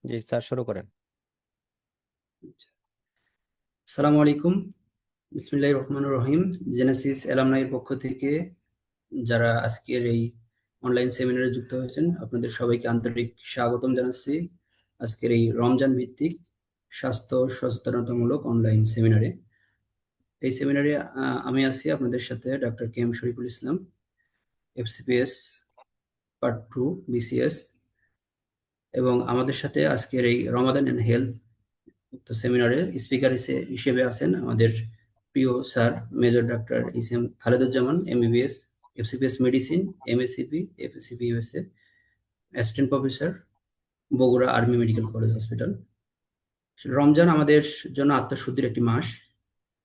জি sir, শুরু করেন। আসসালামু আলাইকুম। বিসমিল্লাহির রহমানির রহিম। জেনেসিস অ্যালামনাইয়ের পক্ষ থেকে যারা আজকের এই অনলাইন সেমিনারে যুক্ত হয়েছেন আপনাদের সবাইকে আন্তরিক স্বাগতম জানাচ্ছি আজকের এই রমজান ভিত্তিক স্বাস্থ্য সচেতনতামূলক অনলাইন সেমিনারে। এই সেমিনারে আমি আছি আপনাদের সাথে doctor K M Shariful Islam, FCPS part 2 BCS. এবং আমাদের সাথে আজকের এই রমাদান অ্যান্ড হেলথ উক্ত সেমিনারে স্পিকার হিসেবে আছেন আমাদের প্রিয় sir major doctor S M Khaleduzzaman, MBBS, FCPS medicine, MSCP, FSCP USA, assistant professor, Bogura army medical college hospital. Ramzan আমাদের জন্য আত্মশুদ্ধির একটি মাস,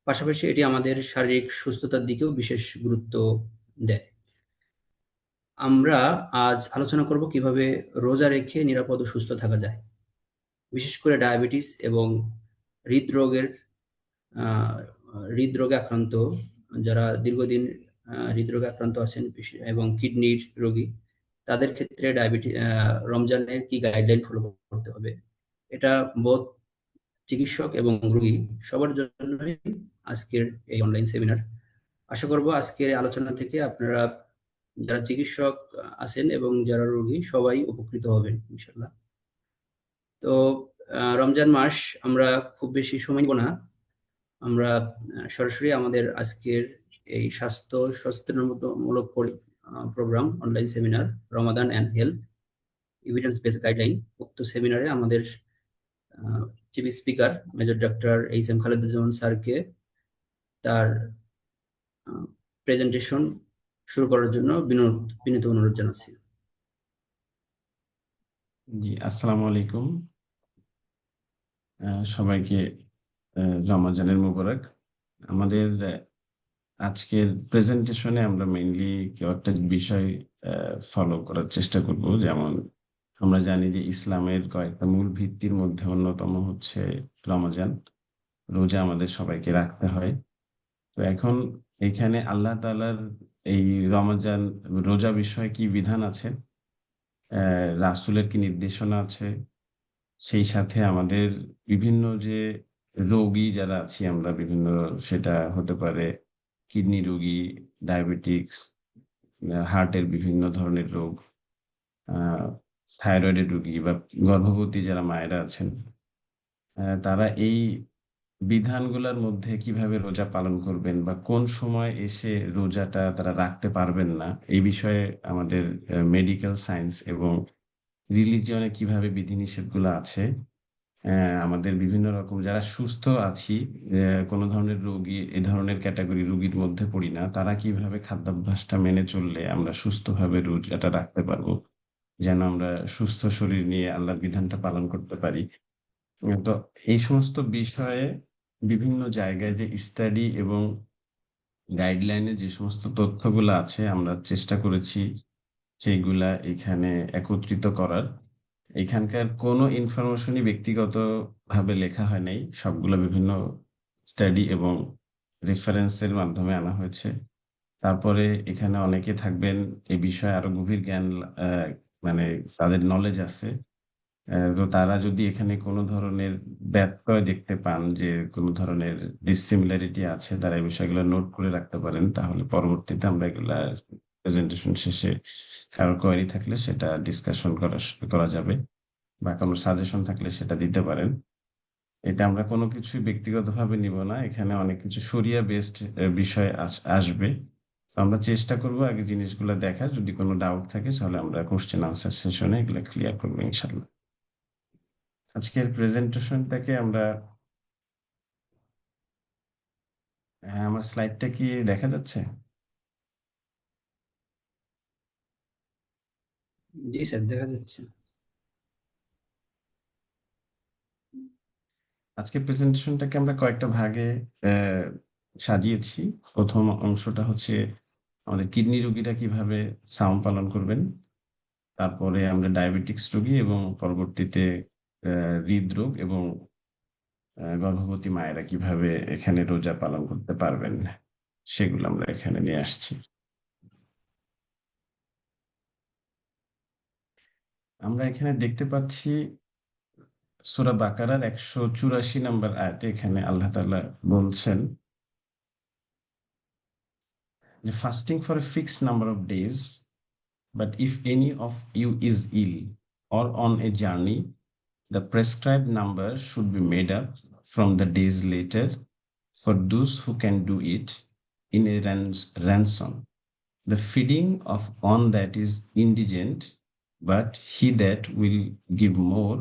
পাশাপাশি এটি আমাদের শারীরিক সুস্থতার দিকেও বিশেষ গুরুত্ব দেয়। আমরা আজ আলোচনা করব কিভাবে রোজা রেখে নিরাপদ ও সুস্থ থাকা যায়, বিশেষ করে ডায়াবেটিস এবং হৃদরোগের আহ, হৃদরোগে আক্রান্ত, যারা দীর্ঘদিন হৃদরোগে আক্রান্ত আছেন এবং কিডনির রোগী, তাদের ক্ষেত্রে রমজানের কি গাইডলাইন ফলো করতে হবে, এটা বোধ চিকিৎসক এবং রোগী সবার জন্যই আজকের এই অনলাইন সেমিনার। আশা করব আজকের এই আলোচনা থেকে আপনারা, যারা চিকিৎসক আছেন এবং যারা রোগী, সবাই উপকৃত হবেন ইনশাল্লাহ। তো রমজান মাস, আমরা খুব বেশি সময় নিব না। আমরা সরাসরি আমাদের আজকের এই স্বাস্থ্য সচেতনতামূলক program online seminar Ramadan and health evidence base guideline, উক্ত সেমিনারে আমাদের chief speaker major doctor H M Khaleduzzaman স্যারকে তার প্রেজেন্টেশন শুরু করার জন্য বিনীত অনুরোধ জানাচ্ছি। জি, আসসালামু আলাইকুম। সবাইকে রমজানের মোবারক। আমাদের আজকের প্রেজেন্টেশনে আমরা মেইনলি কয়েকটা বিষয় ফলো করার চেষ্টা করব। যেমন আমরা জানি যে ইসলামের কয়েকটা মূল ভিত্তির মধ্যে অন্যতম হচ্ছে রমজান। রোজা আমাদের সবাইকে রাখতে হয়। তো এখন এখানে আল্লাহ তাআলার এই রমজান রোজা বিষয়ে কি বিধান আছে, রাসূলের কি নির্দেশনা আছে, সেই সাথে আমাদের বিভিন্ন যে রোগী যারা আছি আমরা বিভিন্ন, সেটা হতে পারে কিডনি রোগী, ডায়াবেটিক্স, হার্টের বিভিন্ন ধরনের রোগ, আহ থাইরয়েডের রোগী বা গর্ভবতী যারা মায়েরা আছেন, তারা এই বিধানগুলোর মধ্যে কিভাবে রোজা পালন করবেন বা কোন সময় এসে রোজাটা তারা রাখতে পারবেন না, এই বিষয়ে আমাদের মেডিকেল সায়েন্স এবং রিলিজিয়নে কিভাবে বিধিনিষেধগুলো আছে, আমাদের বিভিন্ন রকম যারা সুস্থ আছি, কোনো ধরনের রোগী, এই ধরনের ক্যাটাগরি রোগীর মধ্যে পড়ি না, তারা কিভাবে খাদ্যাভ্যাসটা মেনে চললে আমরা সুস্থভাবে রোজাটা রাখতে পারবো, যেন আমরা সুস্থ শরীর নিয়ে আল্লাহর বিধানটা পালন করতে পারি। তো এই সমস্ত বিষয়ে বিভিন্ন জায়গায় যে স্টাডি এবং গাইডলাইনে যে সমস্ত তথ্যগুলো আছে আমরা চেষ্টা করেছি সেইগুলা এখানে একত্রিত করার। এখানকার কোনো ইনফরমেশনই ব্যক্তিগত ভাবে লেখা হয় নাই, সবগুলো বিভিন্ন স্টাডি এবং রেফারেন্সের মাধ্যমে আনা হয়েছে। তারপরে এখানে অনেকে থাকবেন এই বিষয়ে আরো গভীর জ্ঞান, আহ, মানে তাদের নলেজ আছে। তো তারা যদি এখানে কোনো ধরনের ব্যত্যয় দেখতে পান, যে কোনো ধরনের ডিসিমিলারিটি আছে, তারা এই বিষয়গুলো নোট করে রাখতে পারেন, তাহলে পরবর্তীতে আমরা এগুলা প্রেজেন্টেশন শেষে কারো কোয়েরি থাকলে সেটা ডিসকাশন করা যাবে, বা কোনো সাজেশন থাকলে সেটা দিতে পারেন। এটা আমরা কোনো কিছুই ব্যক্তিগতভাবে নিব না, এখানে অনেক কিছু শরিয়া বেসড বিষয় আসবে। তো আমরা চেষ্টা করব আগে জিনিসগুলো দেখার, যদি কোনো ডাউট থাকে তাহলে আমরা কোশ্চেন আনসার সেশনে এগুলো ক্লিয়ার করবো ইনশাল্লাহ। আজকের প্রেজেন্টেশনটাকে আমরা, হ্যাঁ, আমার স্লাইডটা কি দেখা যাচ্ছে? জি স্যার, দেখা যাচ্ছে। আজকের প্রেজেন্টেশনটাকে আমরা কয়েকটা ভাগে আহ, সাজিয়েছি। প্রথম অংশটা হচ্ছে আমাদের কিডনি রোগীরা কিভাবে সাওম পালন করবেন, তারপরে আমরা ডায়াবেটিক্স রোগী, এবং পরবর্তীতে হৃদরোগ এবং গর্ভবতী মায়েরা কিভাবে এখানে রোজা পালন করতে পারবেন, সেগুলো আমরা এখানে নিয়ে আসছি। আমরা এখানে দেখতে পাচ্ছি সূরা বাকারার 184 নম্বর আয়াতে এখানে আল্লাহ তাআলা বলছেন যে fasting for a fixed number of days, but if any of you is ill or on a journey, the prescribed number should be made up from the days later for those who can do it in a ransom. The feeding of one that is indigent, but he that will give more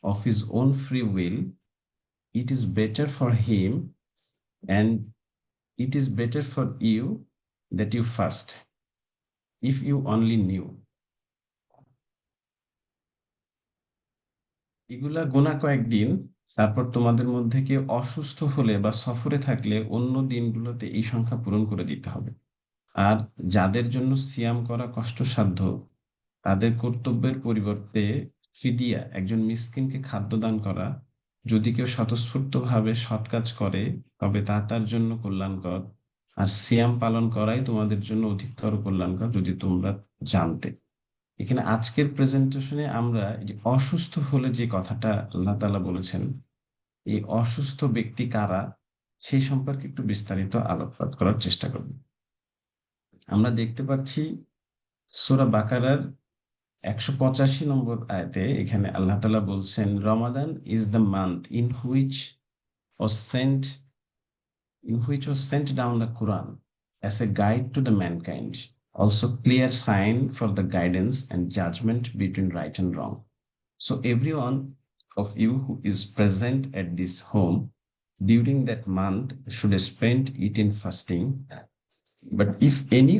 of his own free will, it is better for him, and it is better for you that you fast, if you only knew. এগুলা গোনা কয়েকদিন, তারপর তোমাদের মধ্যে কেউ অসুস্থ হলে বা সফরে থাকলে অন্য দিনগুলোতে এই সংখ্যা পূরণ করে দিতে হবে। আর যাদের জন্য সিয়াম করা কষ্টসাধ্য, তাদের কর্তব্যের পরিবর্তে ফিদিয়া, একজন মিসকিনকে খাদ্য দান করা, যদি কেউ স্বতঃস্ফূর্তভাবে সৎ কাজ করে তবে তা তার জন্য কল্যাণকর। আর সিয়াম পালন করাই তোমাদের জন্য অধিকতর কল্যাণকর, যদি তোমরা জানতে। এখানে আজকের প্রেজেন্টেশনে আমরা এই যে অসুস্থ হলে যে কথাটা আল্লাহ তাআলা বলেছেন, এই অসুস্থ ব্যক্তি কারা সেই সম্পর্কে একটু বিস্তারিত আলোকপাত করার চেষ্টা করব। আমরা দেখতে পাচ্ছি সূরা বাকারার 185 নম্বর আয়াতে এখানে আল্লাহ তাআলা বলছেন, Ramadan is the month was sent in which was sent down the Quran as a guide to the mankind, also clear sign for the guidance and judgment between right and wrong. So everyone of you who is present at this home during that month should spend it in fasting. But if any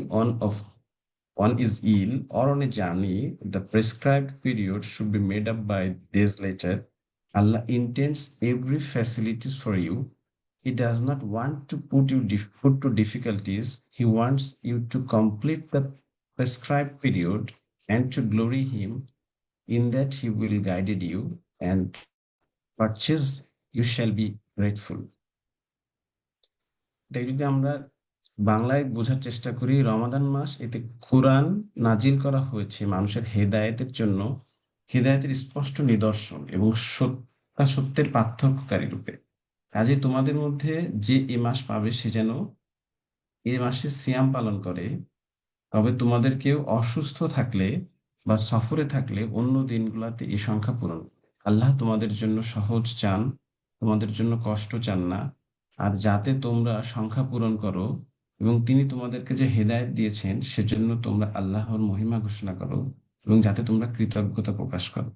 one is ill or on a journey, the prescribed period should be made up by days later. Allah intends every facilities for you. He does not want to put to difficulties. He wants you to complete the prescribed period and to glory Him in that He will guide you, and purchase you shall be grateful. এটা যদি আমরা বাংলায় বোঝার চেষ্টা করি, রমাদান মাস, এতে কোরআন নাজিল করা হয়েছে মানুষের হেদায়েতের জন্য, হেদায়েতের স্পষ্ট নিদর্শন এবং সত্যের পার্থক্যকারী রূপে। কাজে তোমাদের মধ্যে যে এ মাস পাবে সে যেন এ মাসে সিয়াম পালন করে। তবে তোমাদের কেউ অসুস্থ থাকলে বা সফরে থাকলে অন্য দিনগুলোতে এই সংখ্যা পূরণ। আল্লাহ তোমাদের জন্য সহজ চান, তোমাদের জন্য কষ্ট চান না। আর যাতে তোমরা সংখ্যা পূরণ করো এবং তিনি তোমাদেরকে যে হেদায়েত দিয়েছেন সেজন্য তোমরা আল্লাহর মহিমা ঘোষণা করো, এবং যাতে তোমরা কৃতজ্ঞতা প্রকাশ করো।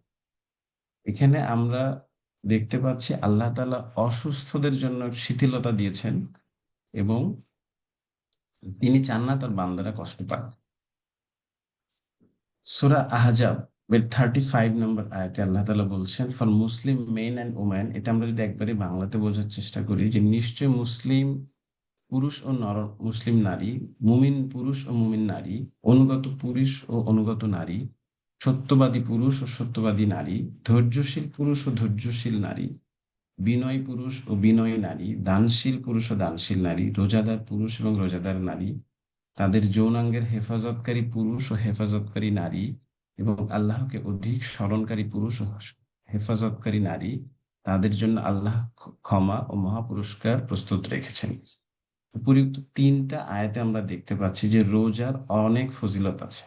এখানে আমরা দেখতে পাচ্ছি আল্লাহ তাআলা অসুস্থদের জন্য শিথিলতা দিয়েছেন, এবং তিনি চান না তার বান্দারা কষ্ট পাক। সূরা আহজাব এর 35 নম্বর আয়াতে আল্লাহ তাআলা বলছেন, for Muslim men and woman. এটা আমরা যদি একবারে বাংলাতে বোঝার চেষ্টা করি, যে নিশ্চয় মুসলিম পুরুষ ও মুসলিম নারী, মুমিন পুরুষ ও মুমিন নারী, অনুগত পুরুষ ও অনুগত নারী, সত্যবাদী পুরুষ ও সত্যবাদী নারী, ধৈর্যশীল পুরুষ ও ধৈর্যশীল নারী, বিনয়ী পুরুষ ও বিনয়ী নারী, দানশীল পুরুষ ও দানশীল নারী, রোজাদার পুরুষ এবং রোজাদার নারী, তাদের যৌনাঙ্গের হেফাজতকারী পুরুষ ও হেফাজতকারী নারী, এবং আল্লাহকে অধিক স্মরণকারী পুরুষ ও হেফাজতকারী নারী, তাদের জন্য আল্লাহ ক্ষমা ও মহাপুরস্কার প্রস্তুত রেখেছেন। উপরিউক্ত তিনটা আয়াতে আমরা দেখতে পাচ্ছি যে রোজার অনেক ফজিলত আছে।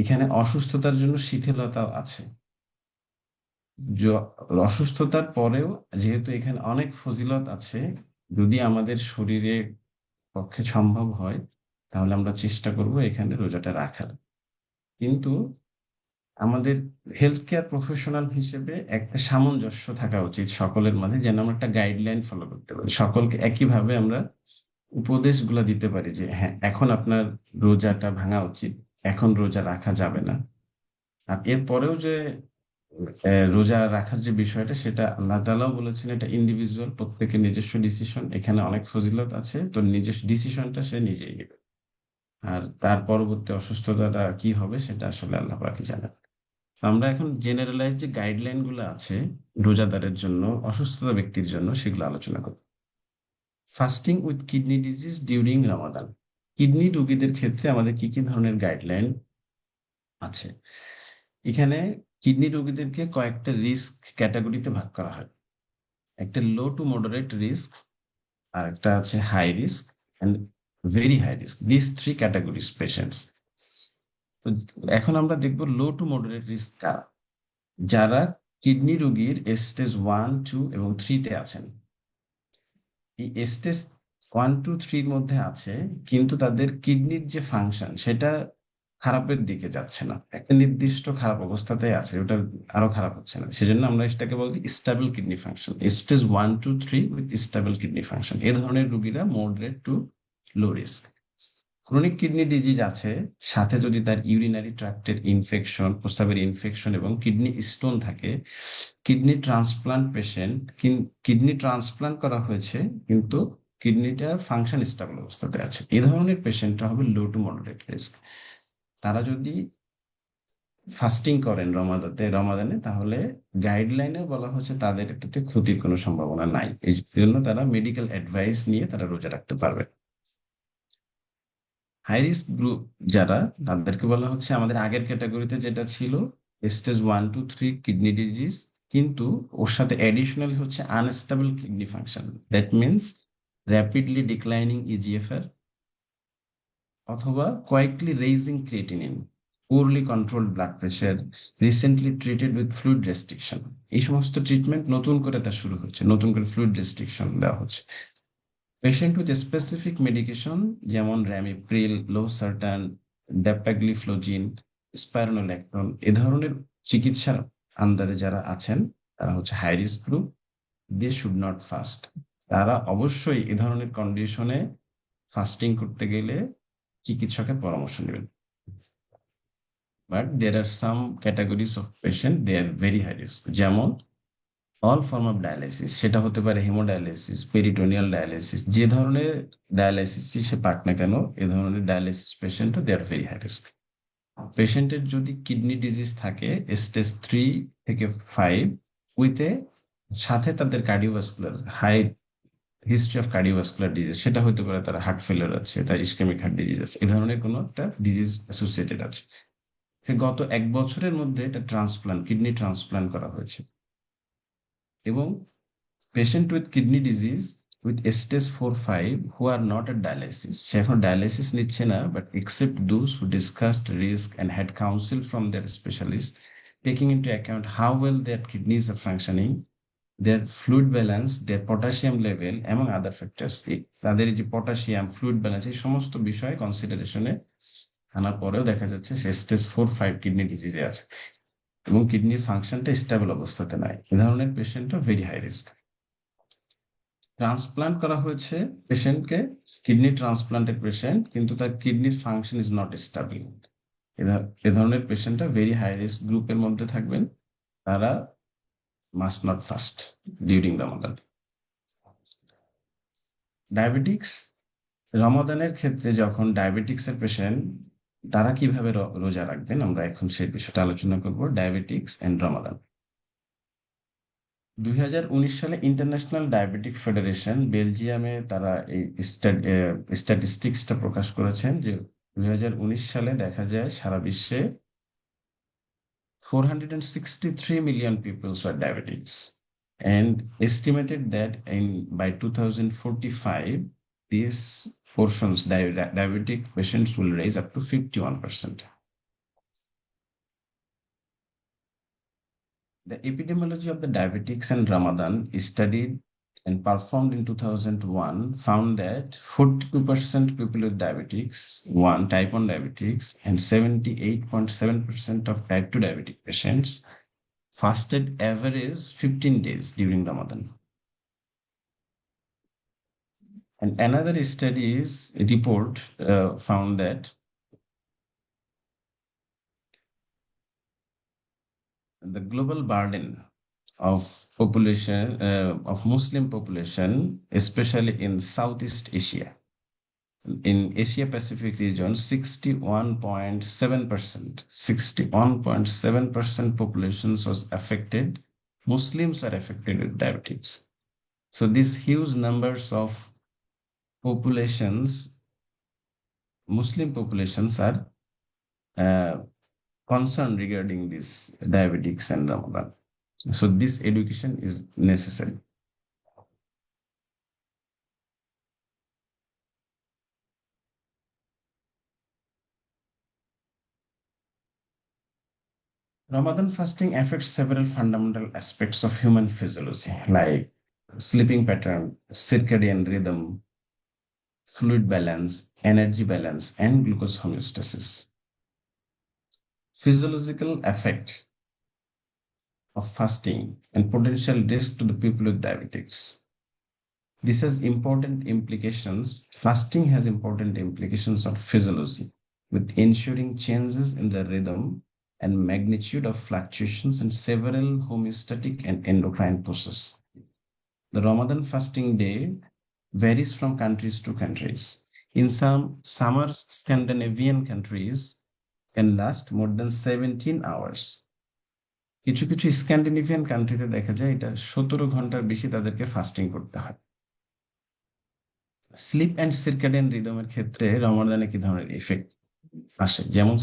এখানে অসুস্থতার জন্য শিথিলতাও আছে। অসুস্থতার পরেও যেহেতু এখানে অনেক ফজিলত আছে, যদি আমাদের শরীরে পক্ষে সম্ভব হয় তাহলে আমরা চেষ্টা করব এখানে রোজাটা রাখার। কিন্তু আমাদের হেলথ কেয়ার প্রফেশনাল হিসেবে একটা সামঞ্জস্য থাকা উচিত সকলের মাঝে, যেন আমরা একটা গাইডলাইন ফলো করতে পারি, সকলকে একইভাবে আমরা উপদেশগুলো দিতে পারি যে হ্যাঁ, এখন আপনার রোজাটা ভাঙা উচিত, এখন রোজা রাখা যাবে না। আর এরপরেও যে রোজা রাখার যে বিষয়টা, সেটা আল্লাহ তাআলাও বলেছেন এটা ইন্ডিভিজুয়াল, প্রত্যেকের নিজস্ব ডিসিশন। এখানে অনেক ফজিলত আছে, তো নিজস্ব ডিসিশনটা সে নিজেই নেবে। আর তার পরবর্তী অসুস্থতাটা কি হবে সেটা আসলে আল্লাহ পাকই জানেন। তো আমরা এখন জেনারেলাইজ যে গাইডলাইন গুলো আছে রোজাদারের জন্য, অসুস্থতা ব্যক্তির জন্য, সেগুলো আলোচনা করব। Fasting with kidney disease during Ramadan. Kidney রোগীদের ক্ষেত্রে আমাদের কি কি ধরনের গাইডলাইন আছে? এখানে কিডনি রোগীদেরকে কয়েকটা রিস্ক ক্যাটাগরিতে ভাগ করা হয়। একটা লো টু মডারেট রিস্ক, আর একটা আছে high risk and very high risk, this three categories patients. তো এখন আমরা দেখব লো টু মডারেট রিস্ক কারা, যারা কিডনি রোগীর স্টেজ 1, 2 এবং 3-তে আছেন। এই স্টেজ 1, 2, 3-র মধ্যে আছে, কিন্তু তাদের কিডনির যে ফাংশন সেটা খারাপের দিকে যাচ্ছে না, একটা নির্দিষ্ট খারাপ অবস্থাতেই আছে, ওটা আরো খারাপ হচ্ছে না। সেজন্য আমরা এটাকে বলি stable kidney function, stage 1, 2, 3 with stable kidney function. এ ধরনের রোগীরা moderate to low risk. Chronic kidney disease আছে, সাথে যদি তার ইউরিনারি ট্র্যাক্টের ইনফেকশন, প্রস্রাবের ইনফেকশন এবং কিডনি স্টোন থাকে, kidney transplant patient, kidney transplant করা হয়েছে কিন্তু কিডনিটার ফাংশন স্টেবল অবস্থাতে আছে, এই ধরনের পেশেন্টরা হবে লো টু মডারেট রিস্ক। তারা যদি ফাস্টিং করেন রমাদানে, তাহলে গাইডলাইনে বলা হচ্ছে তাদের এটাতে ক্ষতির কোনো সম্ভাবনা নাই, এই জন্য তারা মেডিকেল অ্যাডভাইস নিয়ে তারা রোজা রাখতে পারবে। হাই রিস্ক গ্রুপ যারা, তাদেরকে বলা হচ্ছে আমাদের আগের ক্যাটাগরিতে যেটা ছিল স্টেজ 1, 2, 3 কিডনি ডিজিজ, কিন্তু ওর সাথে অ্যাডিশনাল হচ্ছে unstable kidney function, that means rapidly declining eGFR অথবা quickly raising creatinine, poorly controlled blood pressure, recently treated with fluid restriction. এই সমস্ত ট্রিটমেন্ট নতুন করে তা শুরু হচ্ছে, নতুন করে ফ্লুইড রেস্ট্রিকশন দেওয়া হচ্ছে। পেশেন্ট উইথ স্পেসিফিক মেডিকেশন যেমন র্যামিপ্রিল, লোসার্টান, ড্যাপাগ্লিফ্লোজিন, স্পাইরোনোল্যাকটোন, এ ধরনের চিকিৎসার আন্ডারে যারা আছেন তারা হচ্ছে high risk group. They should not fast. তারা অবশ্যই এ ধরনের কন্ডিশনে ফাস্টিং করতে গেলে চিকিৎসকের পরামর্শ নেবেন। But there are some categories of patient they are very high risk, যেমন অল ফর্ম অফ ডায়ালাইসিস, সেটা হতে পারে হেমোডায়ালাইসিস, পেরিটোনিয়াল ডায়ালাইসিস, যে ধরনের ডায়ালাইসিস সে পাক না কেন, এ ধরনের dialysis patient they are very high risk. পেশেন্টের যদি কিডনি ডিজিজ থাকে স্টেজ 3 থেকে 5 উইথে, সাথে তাদের cardiovascular high history of cardiovascular disease, সেটা হতে পারে তার হার্ট ফেলিওর আছে, তার ইসকেমিক হার্ট ডিজিজ আছে, এই ধরনের কোনো একটা ডিজিজ অ্যাসোসিয়েটেড আছে, সে গত 1 বছরের মধ্যে এটা কিডনি ট্রান্সপ্লান্ট করা হয়েছে, এবং patient with kidney disease with stage 4, 5 who are not at dialysis, সে এখন ডায়ালাইসিস নিচ্ছে না, but except those who discussed risk and had counsel from their specialist, taking into account how well their kidneys are functioning, their fluid balance, their potassium level এবং other factors. তাদের এই যে potassium, fluid balance, এই সমস্ত বিষয় কনসিডারেশনে আনার পরেও দেখা যাচ্ছে সে স্টেজ 4, 5 কিডনি ডিজিজে আছে এবং কিডনির ফাংশনটা স্টেবল অবস্থাতে নাই, এ ধরনের পেশেন্টও ভেরি হাই রিস্ক। ট্রান্সপ্লান্ট করা হয়েছে পেশেন্টকে, কিডনি ট্রান্সপ্লান্টেড পেশেন্ট, কিন্তু তার কিডনির ফাংশন ইজ নট স্টেবল, এ ধরনের পেশেন্টরা ভেরি হাই রিস্ক গ্রুপের মধ্যে থাকবেন। তারা must not fast during Ramadan. Diabetics, রমাদানের ক্ষেত্রে যখন ডায়াবেটিক্স এর পেশেন্ট, তারা কিভাবে রোজা রাখবেন, আমরা এখন সেই বিষয়টা আলোচনা করব, ডায়াবেটিক্স এন্ড রমাদান। 2019 সালে ইন্টারন্যাশনাল ডায়াবেটিক ফেডারেশন বেলজিয়ামে তারা এই স্ট্যাটিস্টিক্সটা প্রকাশ করেছেন যে 2019 সালে দেখা যায় সারা বিশ্বে 463 million people are diabetics, and estimated that by 2045 these portions diabetic patients will raise up to 51%. The epidemiology of the diabetics and Ramadan is studied and performed in 2001 found that 42% people with diabetics, type 1 diabetics, and 78.7% of type 2 diabetic patients fasted average 15 days during Ramadan. And another study's report found that the global burden of population of Muslim population, especially in Southeast Asia, in Asia Pacific region, 61.7% populations was affected. Muslims are affected with diabetes. So these huge numbers of populations, Muslim populations are concern regarding this diabetics and Ramadan. So this education is necessary. Ramadan fasting affects several fundamental aspects of human physiology, like sleeping pattern, circadian rhythm, fluid balance, energy balance, and glucose homeostasis. Physiological effect of fasting and potential risk to the people with diabetes. This has important implications. Fasting has important implications on physiology, with ensuring changes in the rhythm and magnitude of fluctuations in several homeostatic and endocrine processes. The Ramadan fasting day varies from countries to countries. In some summer Scandinavian countries can last more than 17 hours. কিছু কিছু Scandinavian কান্ট্রিতে দেখা যায় এটা 17 ঘন্টার বেশি তাদেরকে fasting করতে হয়। স্লিপ অ্যান্ড সিরকাডিয়ান রিদমের ক্ষেত্রে রমাদানে কি ধরনের ইফেক্ট আসে, যেমন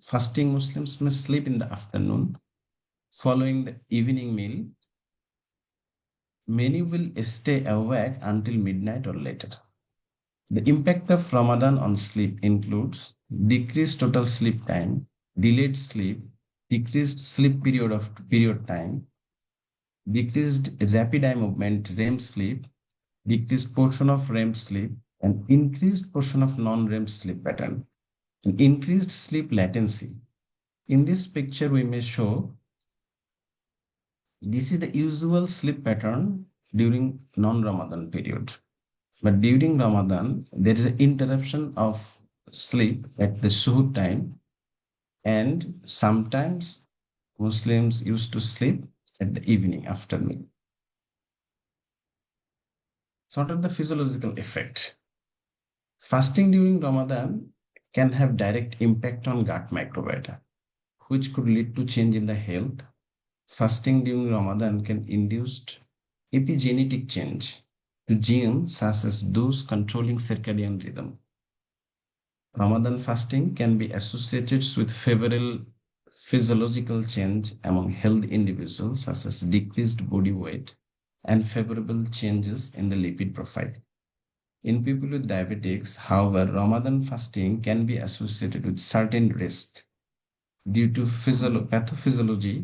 fasting Muslims may sleep in the afternoon following the evening meal. Many will stay awake until midnight or later. The impact of Ramadan on sleep includes decreased total sleep time, delayed sleep, decreased sleep period time, decreased rapid eye movement REM sleep, decreased portion of REM sleep, and increased portion of non-REM sleep pattern, and increased sleep latency. In this picture, we may show this is the usual sleep pattern during non-Ramadan period. But during Ramadan, there is an interruption of sleep at the suhoor time, and sometimes Muslims used to sleep at the evening after meal. So what are the physiological effect? Fasting during Ramadan can have direct impact on gut microbiota, which could lead to change in the health. Fasting during Ramadan can induce epigenetic change to genes such as those controlling circadian rhythm. Ramadan fasting can be associated with favorable physiological change among healthy individuals, such as decreased body weight and favorable changes in the lipid profile. In people with diabetics, however, Ramadan fasting can be associated with certain risk due to pathophysiology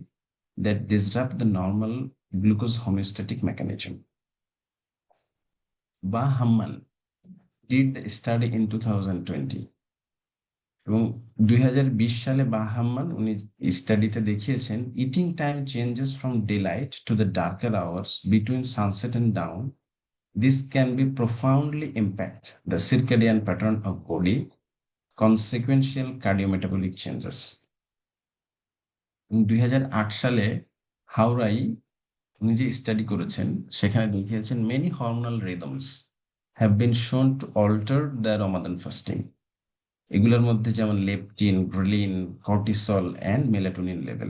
that disrupt the normal glucose homeostatic mechanism. Bahaman did the study in 2020 এবং 2020 সালে বাহাম্মান উনি স্টাডিতে দেখিয়েছেন eating time changes from delight to the darker hours between sunset and down. This can be profoundly impact the circadian pattern of body, consequential cardiometabolic changes. 2008 সালে হাওরাই উনি যে study করেছেন সেখানে দেখিয়েছেন many hormonal rhythms have been shown to alter the Ramadan fasting. এগুলোর মধ্যে যেমন leptin, ghrelin, cortisol and melatonin level,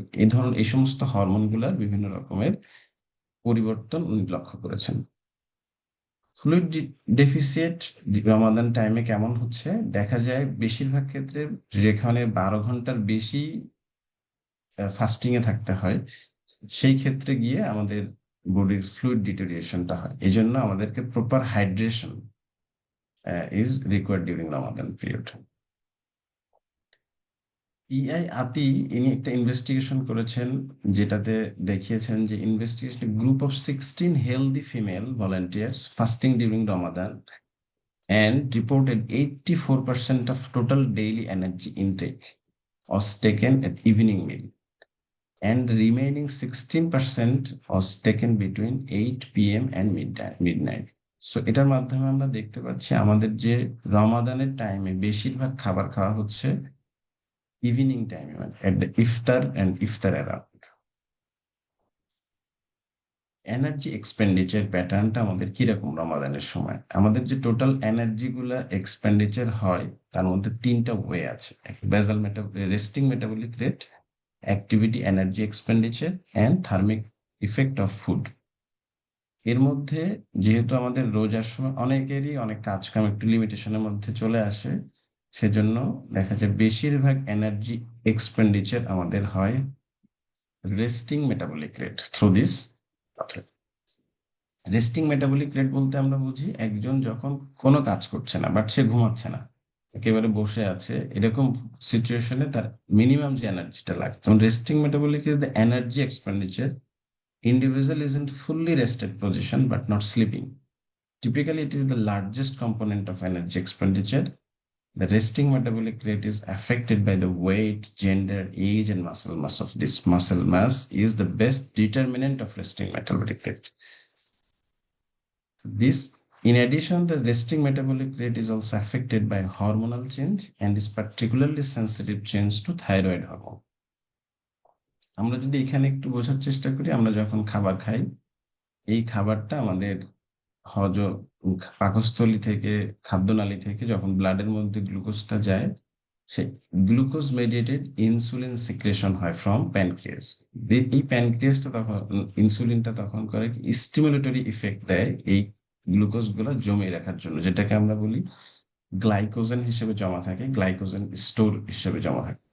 এই সমস্ত হরমোনগুলোর বিভিন্ন রকমের পরিবর্তন উনি লক্ষ্য করেছেন। ফ্লুইড ডেফিসিয়েট রমাদান টাইমে কেমন হচ্ছে দেখা যায়, বেশিরভাগ ক্ষেত্রে যেখানে 12 ঘন্টার বেশি ফাস্টিং এ থাকতে হয় সেই ক্ষেত্রে গিয়ে আমাদের বডির ফ্লুইড ডিটোরিয়েশনটা হয়। এই জন্য আমাদেরকে proper hydration is required during Ramadan period. ইআই আতি ইনি একটা ইনভেস্টিগেশন করেছেন যেটাতে দেখিয়েছেন যে investigation group of 16 healthy female volunteers fasting during Ramadan and reported 84% of total daily energy intake was taken at evening meal, and the remaining 16% was taken between 8 p.m. and midnight. So এটার মাধ্যমে আমরা দেখতে পাচ্ছি আমাদের যে রমাদানের টাইমে বেশিরভাগ খাবার খাওয়া হচ্ছে ইভিনিং টাইমে, মানে at the iftar and iftar around. Energy expenditure প্যাটার্নটা আমাদের কিরকম রমাদানের সময়? আমাদের যে টোটাল এনার্জি গুলা এক্সপেন্ডিচার হয় তার মধ্যে 3টা ওয়ে আছে: basal resting metabolic rate, activity energy expenditure and thermic effect of food. এর মধ্যে যেহেতু আমাদের রোজার সময় অনেকেরই অনেক কাজ কাম একটু লিমিটেশনের মধ্যে চলে আসে, সেজন্য দেখা যায় বেশিরভাগ এনার্জি এক্সপেন্ডিচার আমাদের হয় resting metabolic rate through this. Resting metabolic rate বলতে আমরা বুঝি একজন যখন কোনো কাজ করছে না বাট সে ঘুমাচ্ছে না, একেবারে বসে আছে, এরকম সিচুয়েশনে তার মিনিমাম যে এনার্জিটা লাগে, যেমন resting metabolic is the energy expenditure individual is in fully rested position but not sleeping. Typically, it is the largest component of energy expenditure. The resting metabolic rate is affected by the weight, gender, age, and muscle mass of this. Muscle mass is the best determinant of resting metabolic rate. This, in addition, the resting metabolic rate is also affected by hormonal change and is particularly sensitive change to thyroid hormone. আমরা যদি এখানে একটু বোঝার চেষ্টা করি, আমরা যখন খাবার খাই, এই খাবারটা আমাদের হজ পাকস্থলী থেকে, খাদ্যনালী থেকে যখন ব্লাডের মধ্যে গ্লুকোজটা যায়, সে গ্লুকোজ মেডিয়েটেড ইনসুলিন সিক্রেশন হয় ফ্রম প্যানক্রিয়াস। এই প্যানক্রিয়াসটা তখন, ইনসুলিনটা তখন করে স্টিমুলেটরি ইফেক্ট দেয় এই গ্লুকোজ গুলা জমিয়ে রাখার জন্য, যেটাকে আমরা বলি গ্লাইকোজেন হিসেবে জমা থাকে, গ্লাইকোজেন স্টোর হিসেবে জমা থাকে।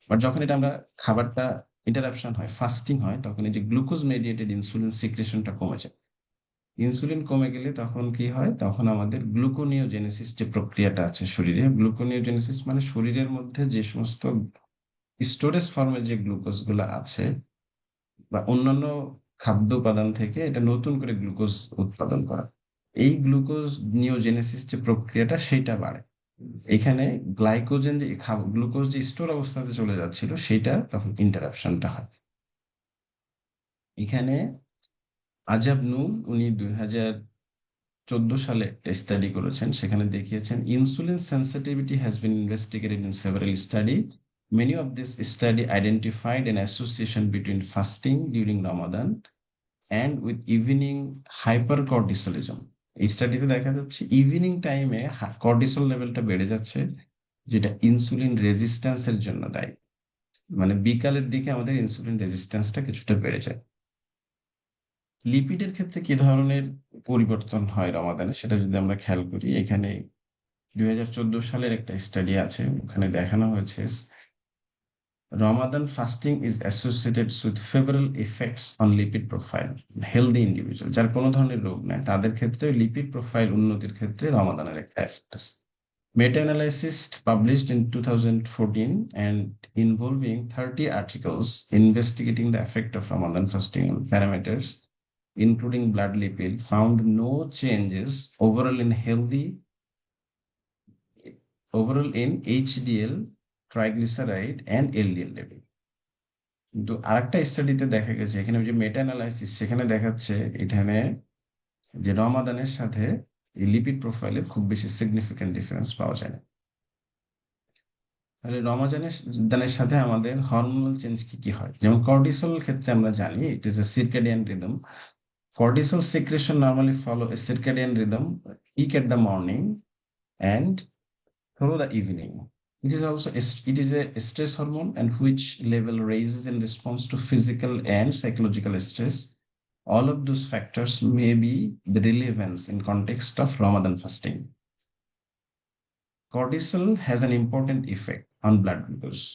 বাট যখন এটা আমরা খাবারটা ইন্টারাপশন হয়, ফাস্টিং হয়, তখন এই যে গ্লুকোজ মেডিয়েটেড ইনসুলিন সিক্রেশনটা কমে যায়। ইনসুলিন কমে গেলে তখন কি হয়, তখন আমাদের গ্লুকোনিওজেনেসিস যে প্রক্রিয়াটা আছে শরীরে, গ্লুকোনিওজেনেসিস মানে শরীরের মধ্যে যে সমস্ত স্টোরেজ ফর্মে যে গ্লুকোজ গুলো আছে বা অন্যান্য খাদ্য উপাদান থেকে এটা নতুন করে গ্লুকোজ উৎপাদন করা, এই গ্লুকোজ নিওজেনেসিস যে প্রক্রিয়াটা সেটা বাড়ে। এখানে গ্লাইকোজেন যে গ্লুকোজ যে স্টোর অবস্থাতে চলে যাচ্ছিল সেটা তখন ইন্টারাপশনটা হয়। এখানে আজাব নূর উনি 2014 সালে একটা স্টাডি করেছেন, সেখানে দেখিয়েছেন insulin sensitivity has been investigated in several study. Many of this study identified an association between fasting during Ramadan and with evening hypercortisolism. এই স্টাডিতে দেখা যাচ্ছে ইভিনিং টাইমে কর্টিসল লেভেলটা বেড়ে যাচ্ছে, যেটা ইনসুলিন রেজিস্ট্যান্সের জন্য দায়ী। মানে বিকালের দিকে আমাদের ইনসুলিন রেজিস্ট্যান্সটা কিছুটা বেড়ে যায়। লিপিডের ক্ষেত্রে কি ধরনের পরিবর্তন হয় রমাদানে, সেটা যদি আমরা খেয়াল করি, এখানে 2014 সালের একটা স্টাডি আছে, ওখানে দেখানো হয়েছে Ramadan fasting is associated with favorable effects on lipid profile healthy individual, যার কোনো ধরনের রোগ নাই তাদের ক্ষেত্রে লিপিড প্রোফাইল উন্নতির ক্ষেত্রে রমাদানের একটা এফেক্ট আছে। Meta-analysis published in 2014 and involving 30 articles investigating the effect of Ramadan fasting on parameters including blood lipid found no changes overall in HDL, triglyceride and LDL level. কিন্তু আরেকটা স্টাডিতে দেখা গেছে, এখানে যে মেটা অ্যানালাইসিস, সেখানে দেখাচ্ছে এখানে যে রমাদানের সাথে এই লিপিড প্রোফাইলে খুব বেশি সিগনিফিক্যান্ট ডিফারেন্স পাওয়া যায় না। তাহলে রমাদানের দানের সাথে আমাদের হরমোনাল চেঞ্জ কি কি হয়, যেমন কর্টিসল ক্ষেত্রে আমরা জানি it is a circadian rhythm. Cortisol secretion normally follow a circadian rhythm peak at the morning and through the evening. It is a stress hormone and which level raises in response to physical and psychological stress. All of those factors may be the relevance in context of Ramadan fasting. Cortisol has an important effect on blood glucose.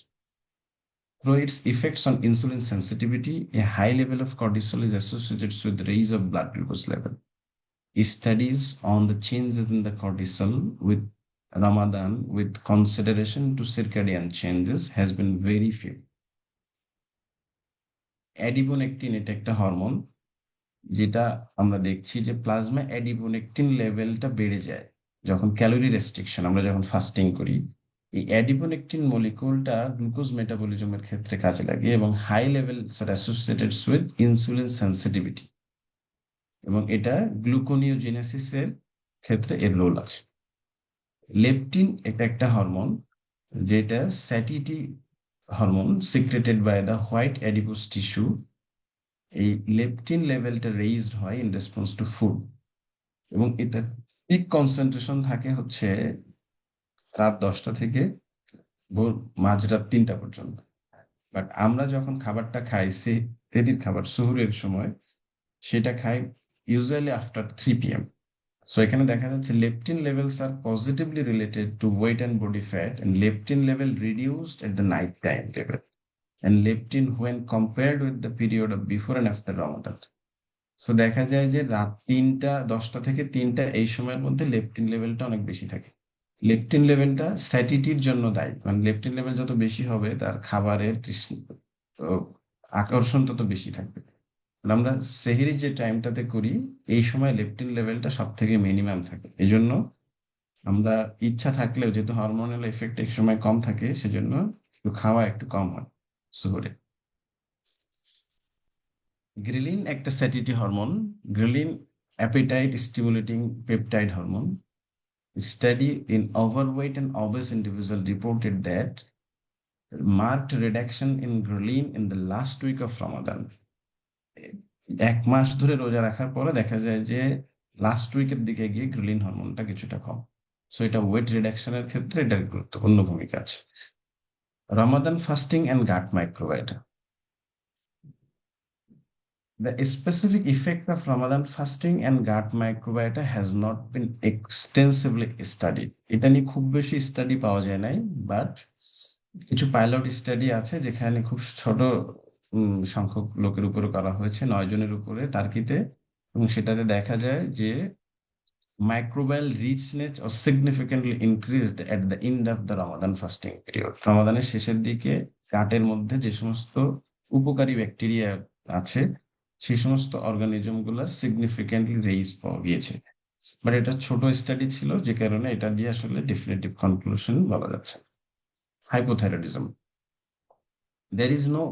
Through its effects on insulin sensitivity, a high level of cortisol is associated with the raise of blood glucose level. Studies on the changes in the cortisol with Ramadan with consideration to circadian changes has been very few. অ্যাডিপোনেকটিন এটা একটা hormone, যেটা আমরা দেখছি যে plasma অ্যাডিপোনেকটিন লেভেলটা বেড়ে যায় যখন ক্যালোরি রেস্ট্রিকশন, আমরা যখন ফাস্টিং করি। এই অ্যাডিপোনেকটিন মলিকুলটা গ্লুকোজ মেটাবলিজমের ক্ষেত্রে কাজে লাগে এবং high level associated with insulin sensitivity, এবং এটা গ্লুকোনিওজেনেসিসের ক্ষেত্রে এর রোল আছে। লেপটিন এটা একটা হরমোন, যেটা satiety hormone secreted by the white adipose tissue. এই লেপটিন লেভেলটা রেইজড হয় ইন রেসপন্স টু ফুড, এবং এটা পিক কনসেন্ট্রেশন থাকে হচ্ছে রাত 10টা থেকে ভোর মাঝরাত 3টা পর্যন্ত। বাট আমরা যখন খাবারটা খাই, সেহরির খাবার সুহুরের সময়, সেটা খাই ইউজুয়ালি আফটার 3 PM। সো এখানে দেখা যাচ্ছে leptin levels are positively related to weight and body fat and leptin level reduced at the night time level and leptin when compared with the period of before and after Ramadan. So দেখা যায় যে রাত 3টা 10টা থেকে 3টা এই সময়ের মধ্যে লেপটিন লেভেলটা অনেক বেশি থাকে। লেপটিন লেভেলটা স্যাটিটির জন্য দায়ী, মানে লেপটিন লেভেল যত বেশি হবে তার খাবারের আহ, আকর্ষণ তত বেশি থাকবে। আর আমরা সেহরি যে টাইমটাতে করি এই সময় লেপটিন লেভেলটা সব থেকে মিনিমাম থাকে, এই জন্য আমরা ইচ্ছা থাকলেও যেহেতু হরমোনাল এফেক্ট এক সময় কম থাকে সেজন্য একটু খাওয়া একটু কম হয় সুহরে। গ্রিলিন একটা satiety hormone. Ghrelin appetite stimulating peptide hormone. Study in overweight and obese individual reported that marked reduction in ghrelin in the last week of Ramadan. 1 মাস ধরে রোজা রাখার পরে দেখা যায় যে লাস্ট উইকের দিকে গিয়ে গ্রিলিন হরমোনটা কিছুটা কম। সো এটা ওয়েট রিডাকশনের ক্ষেত্রে এটার গুরুত্বপূর্ণ ভূমিকা আছে। Ramadan fasting and gut microbiota. The specific effect of Ramadan fasting and gut microbiota has not been extensively studied. এটা নিয়ে খুব বেশি স্টাডি পাওয়া যায় নাই, বাট কিছু পাইলট স্টাডি আছে যেখানে খুব ছোট সংখ্যক লোকের উপরে করা হয়েছে, 9 জনের উপরে টার্কিতে, এবং সেটাতে দেখা যায় যে microbial richness or significantly increased at the end of the Ramadan fasting period. রমাদানের শেষের দিকে গাটের মধ্যে যে সমস্ত উপকারী ব্যাকটেরিয়া আছে সেই সমস্ত অর্গানিজম গুলার সিগনিফিকেন্টলি রেইজ পাওয়া গিয়েছে। বাট এটা ছোট স্টাডি ছিল যে কারণে এটা দিয়ে আসলে ডেফিনেটিভ কনক্লুশন বলা যাচ্ছে। Hypothyroidism. There is no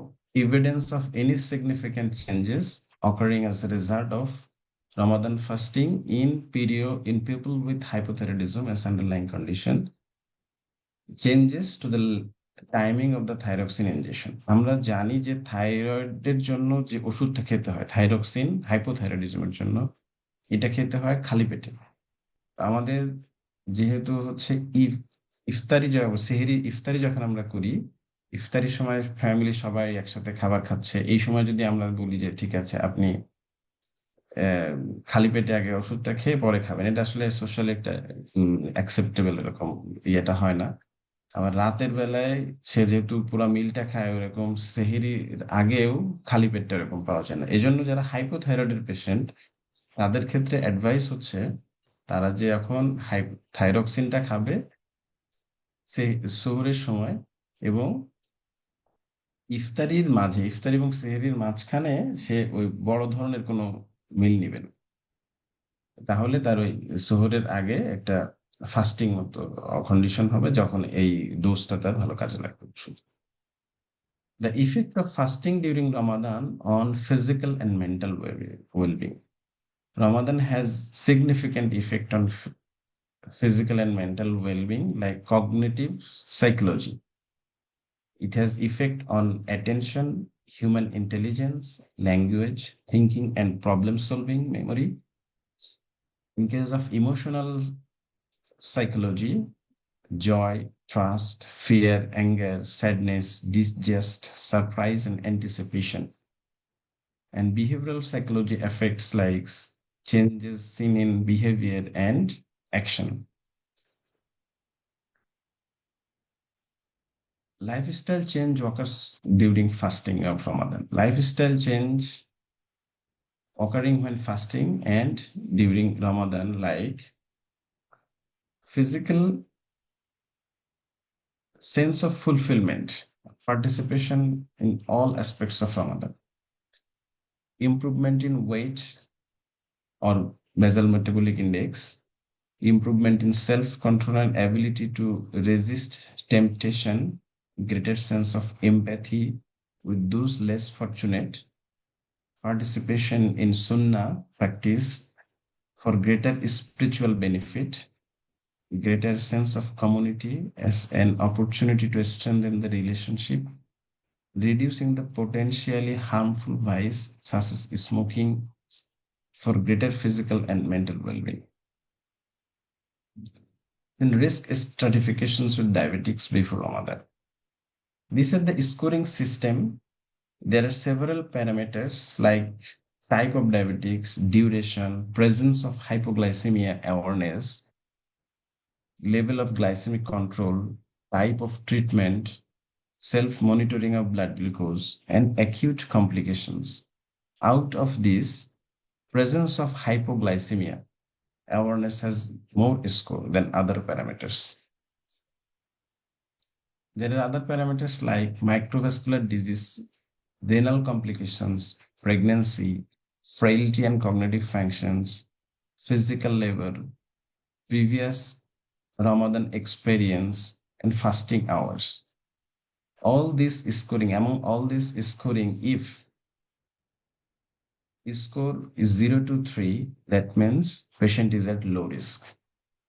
evidence of any significant changes occurring as a result of Ramadan fasting in people with hypothyroidism as underlying condition. Changes to the timing of the thyroxine injection. আমরা জানি যে থাইরয়েডের জন্য যে ওষুধটা খেতে হয় thyroxine হাইপোথাইরয়েডিজমের জন্য, এটা খেতে হয় খালি পেটে। আমাদের যেহেতু হচ্ছে ইফতারি যখন আমরা করি, ইফতারির সময় ফ্যামিলি সবাই একসাথে খাবার খাচ্ছে, এই সময় যদি আমরা বলি যে ঠিক আছে আপনি আহ, খালি পেটে আগে ওষুধটা খেয়ে পরে খাবেন, এটা আসলে সোশ্যালি একটা অ্যাকসেপ্টেবল এরকম ইয়েটা হয় না। আবার রাতের বেলায় সে যেহেতু পুরো মিলটা খায় ওরকম সেহরির আগেও খালি পেটটা এরকম পাওয়া যায় না। এই জন্য যারা হাইপোথাইরয়েডের পেশেন্ট তাদের ক্ষেত্রে অ্যাডভাইস হচ্ছে তারা যে এখন থাইরক্সিনটা খাবে সে সুহরের সময়, এবং ইফতারি এবং সেহরির মাঝখানে সে ওই বড় ধরনের কোনো মিল নিবেন, তাহলে তার ওই সুহরের আগে একটা ফাস্টিং মতো কন্ডিশন হবে যখন এই ডোজটা তার ভালো কাজে লাগবে। The effect of fasting during Ramadan on physical and mental well-being. Ramadan has significant effect on physical and mental well-being, like cognitive psychology. It has effect on attention, human intelligence, language, thinking, and problem-solving memory. In case of emotional psychology, joy, trust, fear, anger, sadness, disgust, surprise, and anticipation. And behavioral psychology affects like changes seen in behavior and action. Lifestyle change occurs during fasting of Ramadan. Lifestyle change occurring when fasting and during Ramadan, like physical sense of fulfillment, participation in all aspects of Ramadan, improvement in weight or basal metabolic index, improvement in self-control and ability to resist temptation, greater sense of empathy with those less fortunate, participation in Sunnah practice for greater spiritual benefit, greater sense of community as an opportunity to strengthen the relationship, reducing the potentially harmful vice such as smoking for greater physical and mental well-being. Then risk stratifications with diabetics before Ramadan. These are the scoring system. There are several parameters like type of diabetics, duration, presence of hypoglycemia awareness, level of glycemic control, type of treatment, self-monitoring of blood glucose, and acute complications. Out of this, presence of hypoglycemia awareness has more score than other parameters. There are other parameters like microvascular disease, renal complications, pregnancy, frailty and cognitive functions, physical labor, previous Ramadan experience, and fasting hours. All this scoring, among all this scoring, if score is 0 to 3, that means patient is at low risk.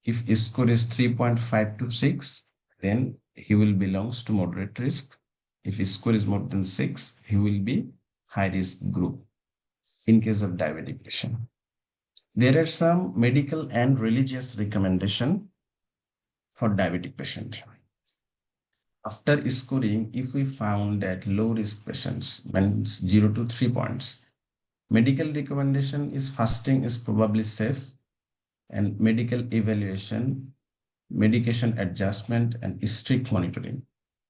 If score is 3.5 to 6, then he will belongs to moderate risk. If score is more than 6, he will be high risk group in case of diabetic patient. There are some medical and religious recommendation for diabetic patient. After scoring, if we found that low risk patients means 0 to 3 points, medical recommendation is fasting is probably safe, and medical evaluation, medication adjustment, and strict monitoring.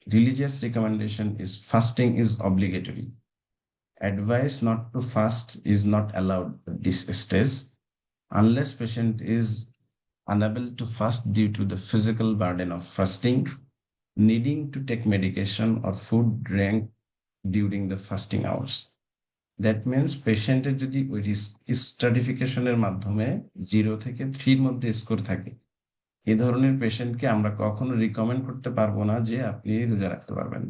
Religious recommendation is fasting is obligatory. Advice not to fast is not allowed at this stage unless patient is unable to fast due to the physical burden of fasting, needing to take medication or food drink during the fasting hours. That means পেশেন্টের যদি ওই risk স্ট্রাটিফিকেশনের মাধ্যমে 0 থেকে 3 মধ্যে score থাকে, এই ধরনের পেশেন্টকে আমরা কখনো রিকমেন্ড করতে পারবো না যে আপনি রোজা রাখতে পারবেন।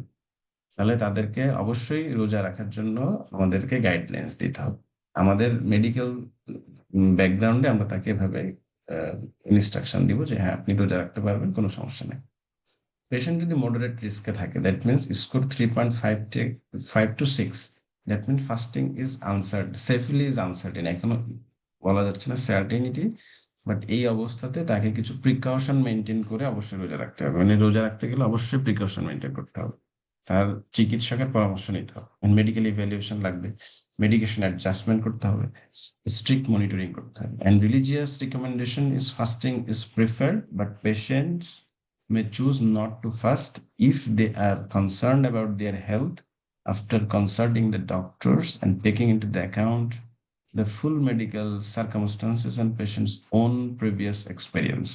তাহলে তাদেরকে অবশ্যই রোজা রাখার জন্য আমাদেরকে গাইডলাইন্স দিতে হবে। আমাদের মেডিকেল ব্যাকগ্রাউন্ডে আমরা তাকে এভাবে ইনস্ট্রাকশন দিব যে হ্যাঁ আপনি রোজা রাখতে পারবেন, কোনো সমস্যা নেই। পেশেন্ট যদি মডারেট রিস্কে থাকে, that means score 3.5 to 6, that mean fasting is uncertain, safely is uncertain, এখনো বলা যাচ্ছে না সার্টেনিটি, বাট এই অবস্থাতে তাকে কিছু প্রিকশন মেনটেন করে অবশ্যই রোজা রাখতে হবে। মানে রোজা রাখতে গেলে অবশ্যই প্রিকশন মেনটেন করতে হবে, তার চিকিৎসকের পরামর্শ নিতে হবে, মেডিকেল ইভ্যালুয়েশন লাগবে, মেডিকেশন অ্যাডজাস্টমেন্ট করতে হবে, স্ট্রিক্ট মনিটরিং করতে হবে। And religious recommendation is fasting is preferred, but patients may choose not to fast if they are concerned about their health after consulting the doctors and taking into the account the full medical circumstances and patient's own previous experience.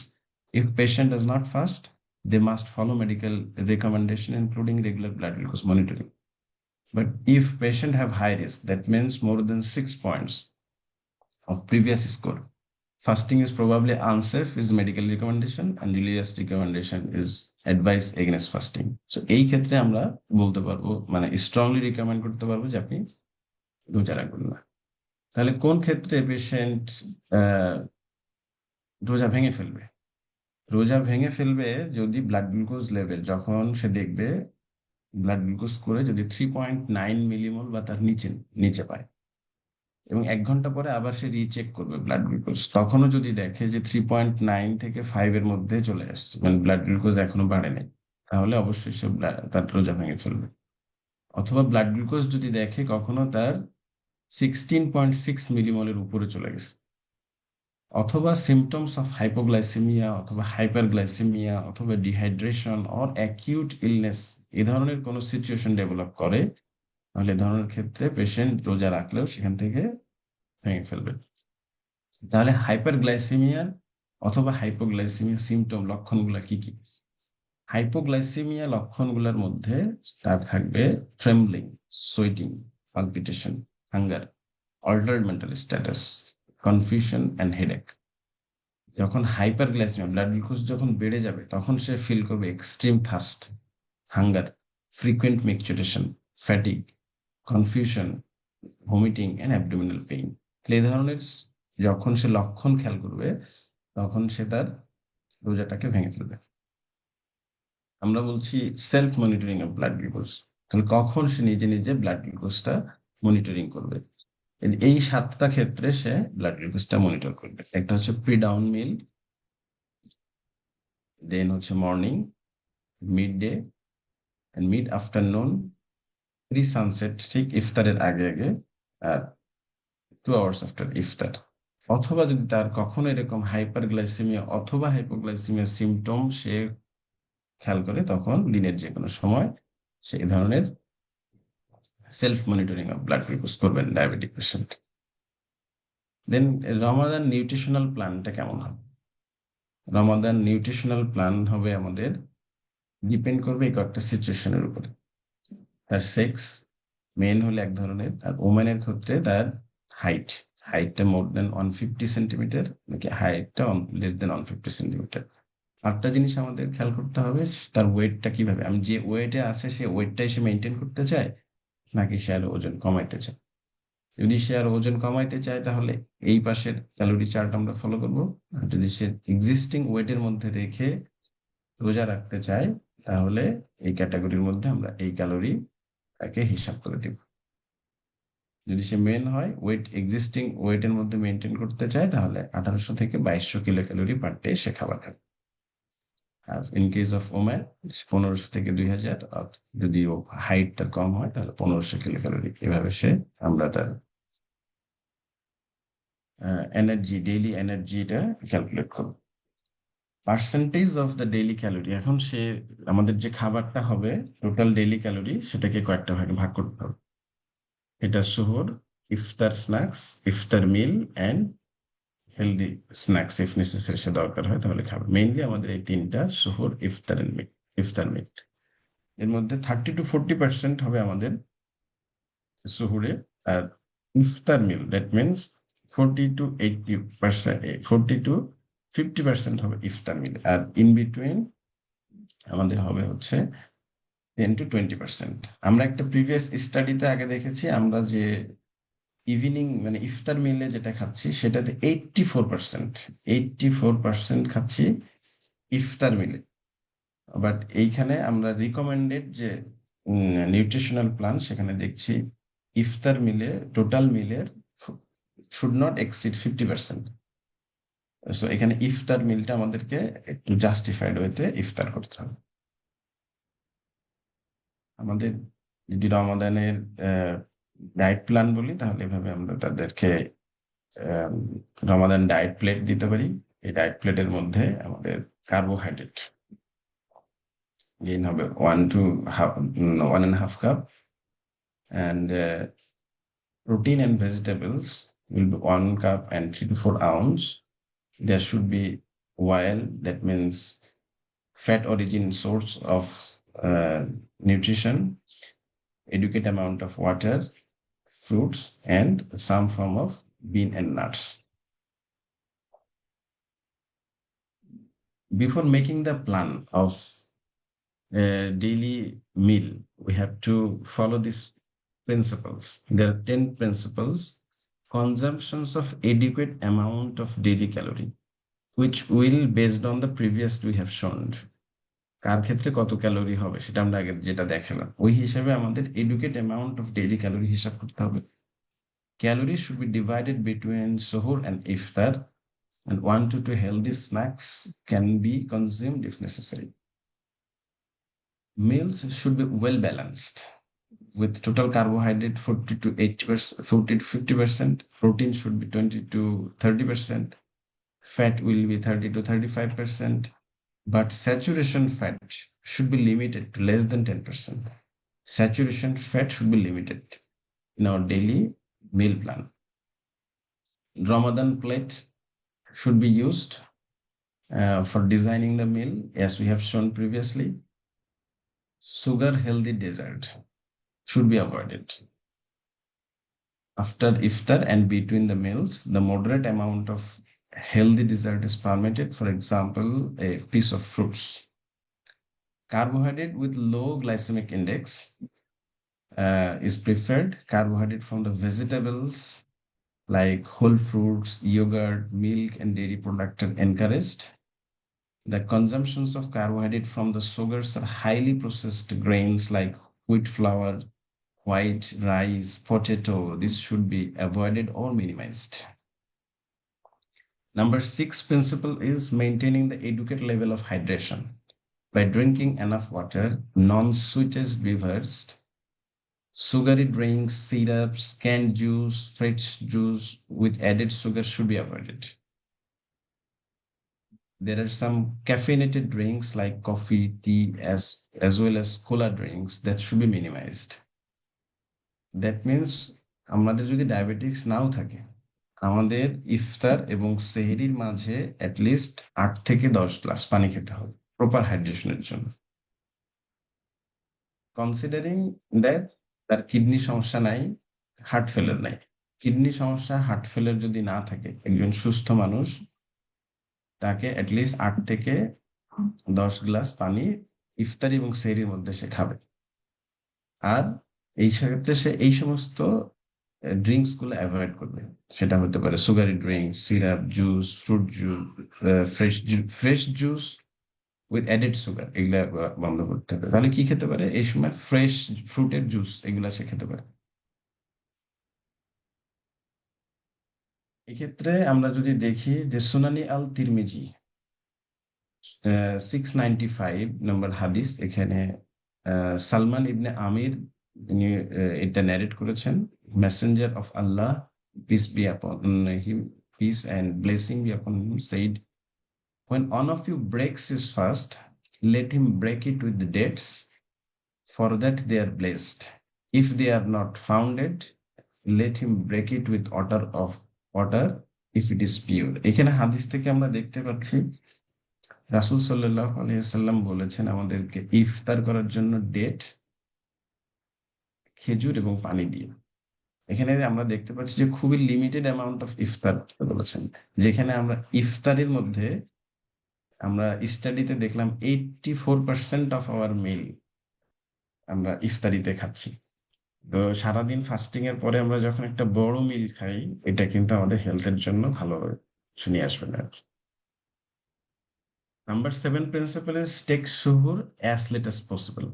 If patient does not fast, they must follow medical recommendation, including regular blood glucose monitoring. But if patient have high risk, that means more than 6 points of previous score, fasting is probably unsafe is medical recommendation, and religious recommendation is advice against fasting. So এই ক্ষেত্রে আমরা বলতে পারবো, মানে strongly recommend করতে পারবো যে আপনি রোজা রাখবেন না। তাহলে কোন ক্ষেত্রে পেশেন্ট রোজা ভেঙে ফেলবে? রোজা ভেঙে ফেলবে যদি ব্লাড গ্লুকোজ লেভেল, যখন সে দেখবে ব্লাড গ্লুকোজ করে যদি 3.9 মিলিমোল বা তার নিচে নিচে পায়, এবং 1 ঘন্টা পরে আবার সে রিচেক করবে ব্লাড গ্লুকোজ, তখনও যদি দেখে যে 3.9 থেকে 5 এর মধ্যে চলে আসছে, মানে ব্লাড গ্লুকোজ এখনো বাড়ে নাই, তাহলে অবশ্যই সে তার রোজা ভেঙে ফেলবে। অথবা ব্লাড গ্লুকোজ যদি দেখে কখনো তার 16.6 মিলিমলের উপরে চলে গেছে, অথবা সিমটমস অফ হাইপোগ্লাইসেমিয়া অথবা হাইপারগ্লাইসেমিয়া অথবা ডিহাইড্রেশন অর অ্যাকিউট ইলনেস, এ ধরনের কোনো সিচুয়েশন ডেভেলপ করে, তাহলে এ ধরনের ক্ষেত্রে পেশেন্ট রোজা রাখলেও সেখান থেকে ভেঙে ফেলবে। তাহলে হাইপারগ্লাইসেমিয়া অথবা হাইপোগ্লাইসেমিয়া সিমটম লক্ষণগুলো কি কি? হাইপোগ্লাইসেমিয়া লক্ষণগুলোর মধ্যে তার থাকবে trembling, sweating, palpitation, hunger, altered mental status, confusion and headache. যখন হাইপারগ্লাইসেমিয়া ব্লাড গ্লুকোজ যখন বেড়ে যাবে, তখন সে ফিল করবে extreme thirst, hunger, frequent micturition, fatigue, confusion, vomiting and abdominal pain. এই ধরনের যখন সে লক্ষণ খেয়াল করবে, তখন সে তার রোজাটাকে ভেঙে ফেলবে। আমরা বলছি self monitoring of blood glucose, তাহলে কখন সে নিজে নিজে ব্লাড গ্লুকোজটা মনিটরিং করবে? এই 7টা ক্ষেত্রে সে ব্লাড গ্লুকোজটা মনিটর করবে। একটা হচ্ছে প্রি ডাউন মিল, দেন হচ্ছে morning, mid day, mid afternoon, pre sunset ঠিক ইফতারের আগে আগে, আর 2 hours after ইফতার, অথবা যদি তার কখনো এরকম হাইপারগ্লাইসেমিয়া অথবা হাইপোগ্লাইসেমিয়া সিমটম সে খেয়াল করে, তখন দিনের যে কোনো সময় সেই ধরনের self monitoring of blood glucose করবেন ডায়াবেটিক পেশেন্ট। দেন রমাদান নিউট্রিশনাল প্ল্যানটা কেমন হবে? রমাদান নিউট্রিশনাল প্ল্যান হবে আমাদের ডিপেন্ড করবে এই কয়েকটা সিচুয়েশনের উপরে। তার সেক্স, মেন হলে এক ধরনের, আর ওমেনের ক্ষেত্রে তার হাইটটা মোর দেন 150 সেন্টিমিটার নাকি হাইটটা লেস দেন 150 সেন্টিমিটার। আরেকটা জিনিস আমাদের খেয়াল করতে হবে, তার ওয়েটটা কিভাবে, আমি যে ওয়েটে আছে সে ওয়েটটাই সে মেনটেন করতে চায় নাকি সে আর ওজন কমাইতে চায়। যদি সে আর ওজন কমাইতে চায় তাহলে এই পাশের ক্যালোরি চার্ট আমরা ফলো করব, আর যদি সে এক্সিস্টিং ওয়েটের মধ্যে রেখে রোজা রাখতে চায় তাহলে এই ক্যাটাগরির মধ্যে আমরা এই ক্যালোরি তাকে হিসাব করে দিব। যদি সে মেন হয়, এক্সিস্টিং ওয়েটের মধ্যে মেনটেন করতে চায়, তাহলে 1800 থেকে 2200 কিলো ক্যালোরি পার ডে সে খাবার খাবে। আর ইন কেস অফ ওম্যান 1500 থেকে 2000, আর যদি ও হাইট তার কম হয় তাহলে 1500 কিলো ক্যালোরি। এভাবে আমরা তার ডেইলি এনার্জিটা ক্যালকুলেট করব। Percentage of the daily calorie, এখন আমাদের যে খাবারটা হবে টোটাল ডেইলি ক্যালোরি সেটাকে কয়েকটা ভাগে ভাগ করতে হবে। এটা suhoor, iftar snacks, iftar meal and healthy snacks if necessary, সে দরকার হয় তাহলে খাবে। মেইনলি আমাদের এই তিনটা সুহর, ইফতার মিট। এর মধ্যে 30 to 40% হবে আমাদের সুহুরে, আর ইফতার মিল দ্যাট মিনস 40 to 80%, 40 to 50% হবে ইফতার মিল, আর ইন বিটুইন আমাদের হবে হচ্ছে 10 to 20%। আমরা একটা প্রিভিয়াস স্টাডিতে আগে দেখেছি, আমরা যে ইভিনিং মানে ইফতার মিলে যেটা খাচ্ছি সেটাতে 84% খাচ্ছি ইফতার মিলে। বাট এইখানে আমরা রিকমেন্ডেড যে নিউট্রিশনাল প্ল্যান, সেখানে দেখছি ইফতার মিলে টোটাল মিলের শুড নট এক্সিড 50%। সো এখানে ইফতার মিলটা আমাদেরকে একটু জাস্টিফাইড ওয়েতে ইফতার করতে হবে। আমাদের যদি রমাদানের ডায়েট প্ল্যান বলি তাহলে এভাবে আমরা তাদেরকে রমাদান ডায়েট প্লেট দিতে পারি। এই ডায়েট প্লেটের মধ্যে আমাদের কার্বোহাইড্রেট গেইন হবে 1.5 cup, and protein and vegetables will be 1 cup and 3 to 4 ounce. There should be oil, that means fat origin source of nutrition, adequate amount of water, fruits, and some form of bean and nuts. Before making the plan of daily meal, we have to follow these principles. There are 10 principles. Consumptions of adequate amount of daily calorie, which will based on the previous we have shown. কার ক্ষেত্রে কত calorie হবে সেটা আমরা আগে যেটা দেখালাম, ওই হিসাবে আমাদের educate amount of daily calorie হিসাব করতে হবে। Calories should be divided between suhoor and iftar, and 1 to 2 healthy snacks can be consumed if necessary. Meals should be well balanced with total carbohydrate 40 to 80%, 40 to 50%. Protein should be 20 to 30%. Fat will be 30 to 35%. But saturation fat should be limited to less than 10%. Saturation fat should be limited in our daily meal plan. Ramadan plate should be used for designing the meal, as we have shown previously. Sugar healthy dessert should be avoided. After iftar and between the meals, the moderate amount of healthy dessert is permitted. For example, a piece of fruits. Carbohydrate with low glycemic index is preferred. Carbohydrate from the vegetables like whole fruits, yogurt, milk, and dairy products are encouraged. The consumptions of carbohydrate from the sugars are highly processed grains like wheat flour, white rice, potato. This should be avoided or minimized. Number 6 principle is maintaining the adequate level of hydration by drinking enough water, non-sweetened beverages, Sugary drinks, syrups, canned juice, fresh juice with added sugar should be avoided. There are some caffeinated drinks like coffee, tea, as well as cola drinks that should be minimized. That means আমাদের যদি diabetics নাও থাকে, আমাদের ইফতার এবং সেহরির মাঝে at least 8 থেকে 10 glass পানি খেতে হবে প্রপার হাইড্রেশনের জন্য। কনসিডারিং দ্যাট তার কিডনি সমস্যা নাই, হার্ট ফেলার নাই। কিডনি সমস্যা, হার্ট ফেলার যদি না থাকে, একজন সুস্থ মানুষ তাকে অ্যাটলিস্ট 8 থেকে 10 গ্লাস পানি ইফতার এবং সেহরির মধ্যে সে খাবে। আর এই ক্ষেত্রে সে এই সমস্ত ড্রিঙ্কস গুলো অ্যাভয়েড করবে। সেটা হতে পারে sugary drink, syrup, juice, fruit juice, fresh juice with added sugar, এগুলা বন্ধ করতে হবে। তাহলে কি খেতে পারে এই সময়? ফ্রেশ ফ্রুটের জুস, এগুলা সে খেতে পারে। এক্ষেত্রে আমরা যদি দেখি যে সুনানি আল তিরমিজি 695 নম্বর হাদিস, এখানে সালমান ইবনে আমির তিনি এটা ন্যারেট করেছেন। Messenger of Allah, peace be upon him, peace and blessing be upon him, said, when one of you breaks his fast, let him break it with the dates, for that they are blessed. If they are not founded, let him break it with water if it is pure. এখানে হাদিস থেকে আমরা দেখতে পাচ্ছি রাসূল সাল্লাল্লাহু আলাইহি ওয়াসাল্লাম বলেছেন আমাদেরকে ইফতার করার জন্য ডেট, খেজুর এবং পানি দিয়ে। এখানে আমরা দেখতে পাচ্ছি যে খুবই লিমিটেড অ্যামাউন্ট অফ ইফতার বলেছেন, যেখানে আমরা ইফতারের মধ্যে আমরা স্টাডিতে দেখলাম 84% অফ আওয়ার মিল আমরা ইফতারিতে খাচ্ছি। তো সারাদিন ফাস্টিং এর পরে আমরা যখন একটা বড় মিল খাই, এটা কিন্তু আমাদের হেলথের জন্য ভালো কিছু নিয়ে আসবে না। Number 7 principle is take suhoor as late as possible.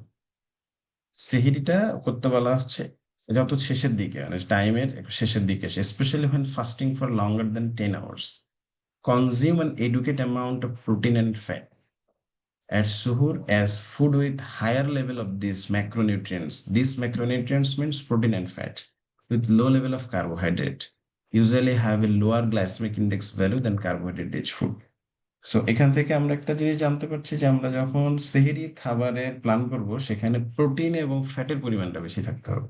সেহরিটা করতে বলা হচ্ছে যত শেষের দিকে, মানে টাইমের শেষের দিকে, specially when fasting for longer than 10 hours. Consume an adequate amount of protein and fat at suhoor as food with higher level of these macronutrients. These macronutrients means protein and fat with low level of carbohydrate usually have a lower glycemic index value than carbohydrate rich food. So এখান থেকে আমরা একটা জিনিস জানতে পারছি যে আমরা যখন সেহরি খাবারের প্ল্যান করব, সেখানে প্রোটিন এবং ফ্যাটের পরিমাণটা বেশি থাকতে হবে,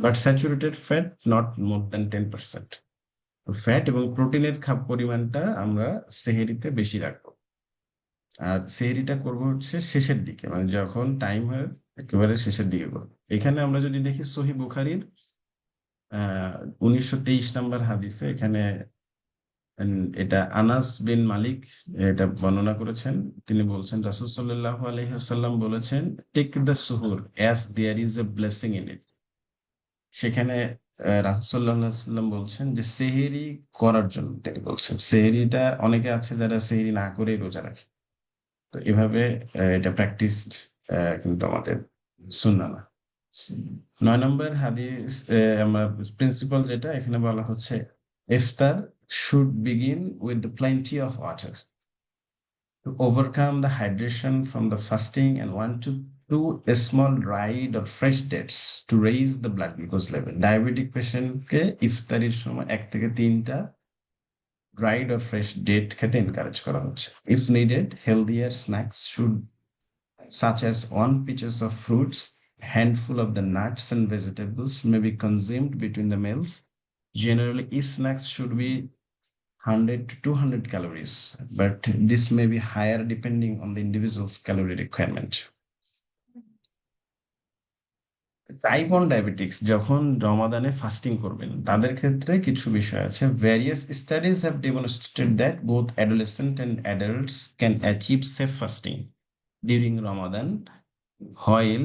but saturated fat not more than 10%। Fat এবং প্রোটিনের পরিমাণটা আমরা সেহেরিতে বেশি রাখবো। আর সেহরিটা করবো হচ্ছে শেষের দিকে, মানে যখন টাইম হয় একেবারে শেষের দিকে করবো। এখানে আমরা যদি দেখি সহিহ বুখারীর 1923 নম্বর হাদিসে, এখানে এটা আনাস বিন মালিক এটা বর্ণনা করেছেন। তিনি বলছেন রাসূল সাল্লাল্লাহু আলাইহি ওয়াসাল্লাম বলেছেন, take the suhoor as there is a blessing in it. সেখানে রাসূল সাল্লাল্লাহু আলাইহি ওয়াসাল্লাম বলছেন যে সেহরি করার জন্য তিনি বলছেন। সেহরিটা অনেকে আছে যারা সেহরি না করে রোজা রাখে, তো এভাবে এটা প্র্যাকটিস কিন্তু আমাদের সুন্নাহ না। 9 নম্বর হাদিস আমরা প্রিন্সিপাল যেটা এখানে বলা হচ্ছে, ইফতার should begin with the plenty of water to overcome the hydration from the fasting, and 1 to 2 a small dried or fresh dates to raise the blood glucose level. Diabetic patient কে ইফতারির সময় 1 থেকে 3টা dried or fresh date খেতে encourage করা হচ্ছে। If needed, healthier snacks should, such as 1 pieces of fruits, handful of the nuts and vegetables may be consumed between the meals. Generally, each snacks should be 100 to 200 calories, but this may be higher depending on the individual's calorie requirement. Type 1 diabetics যখন রমাদানে fasting করবেন, তাদের ক্ষেত্রে কিছু বিষয় আছে। Various studies have demonstrated that both adolescent and adults can achieve safe fasting during Ramadan while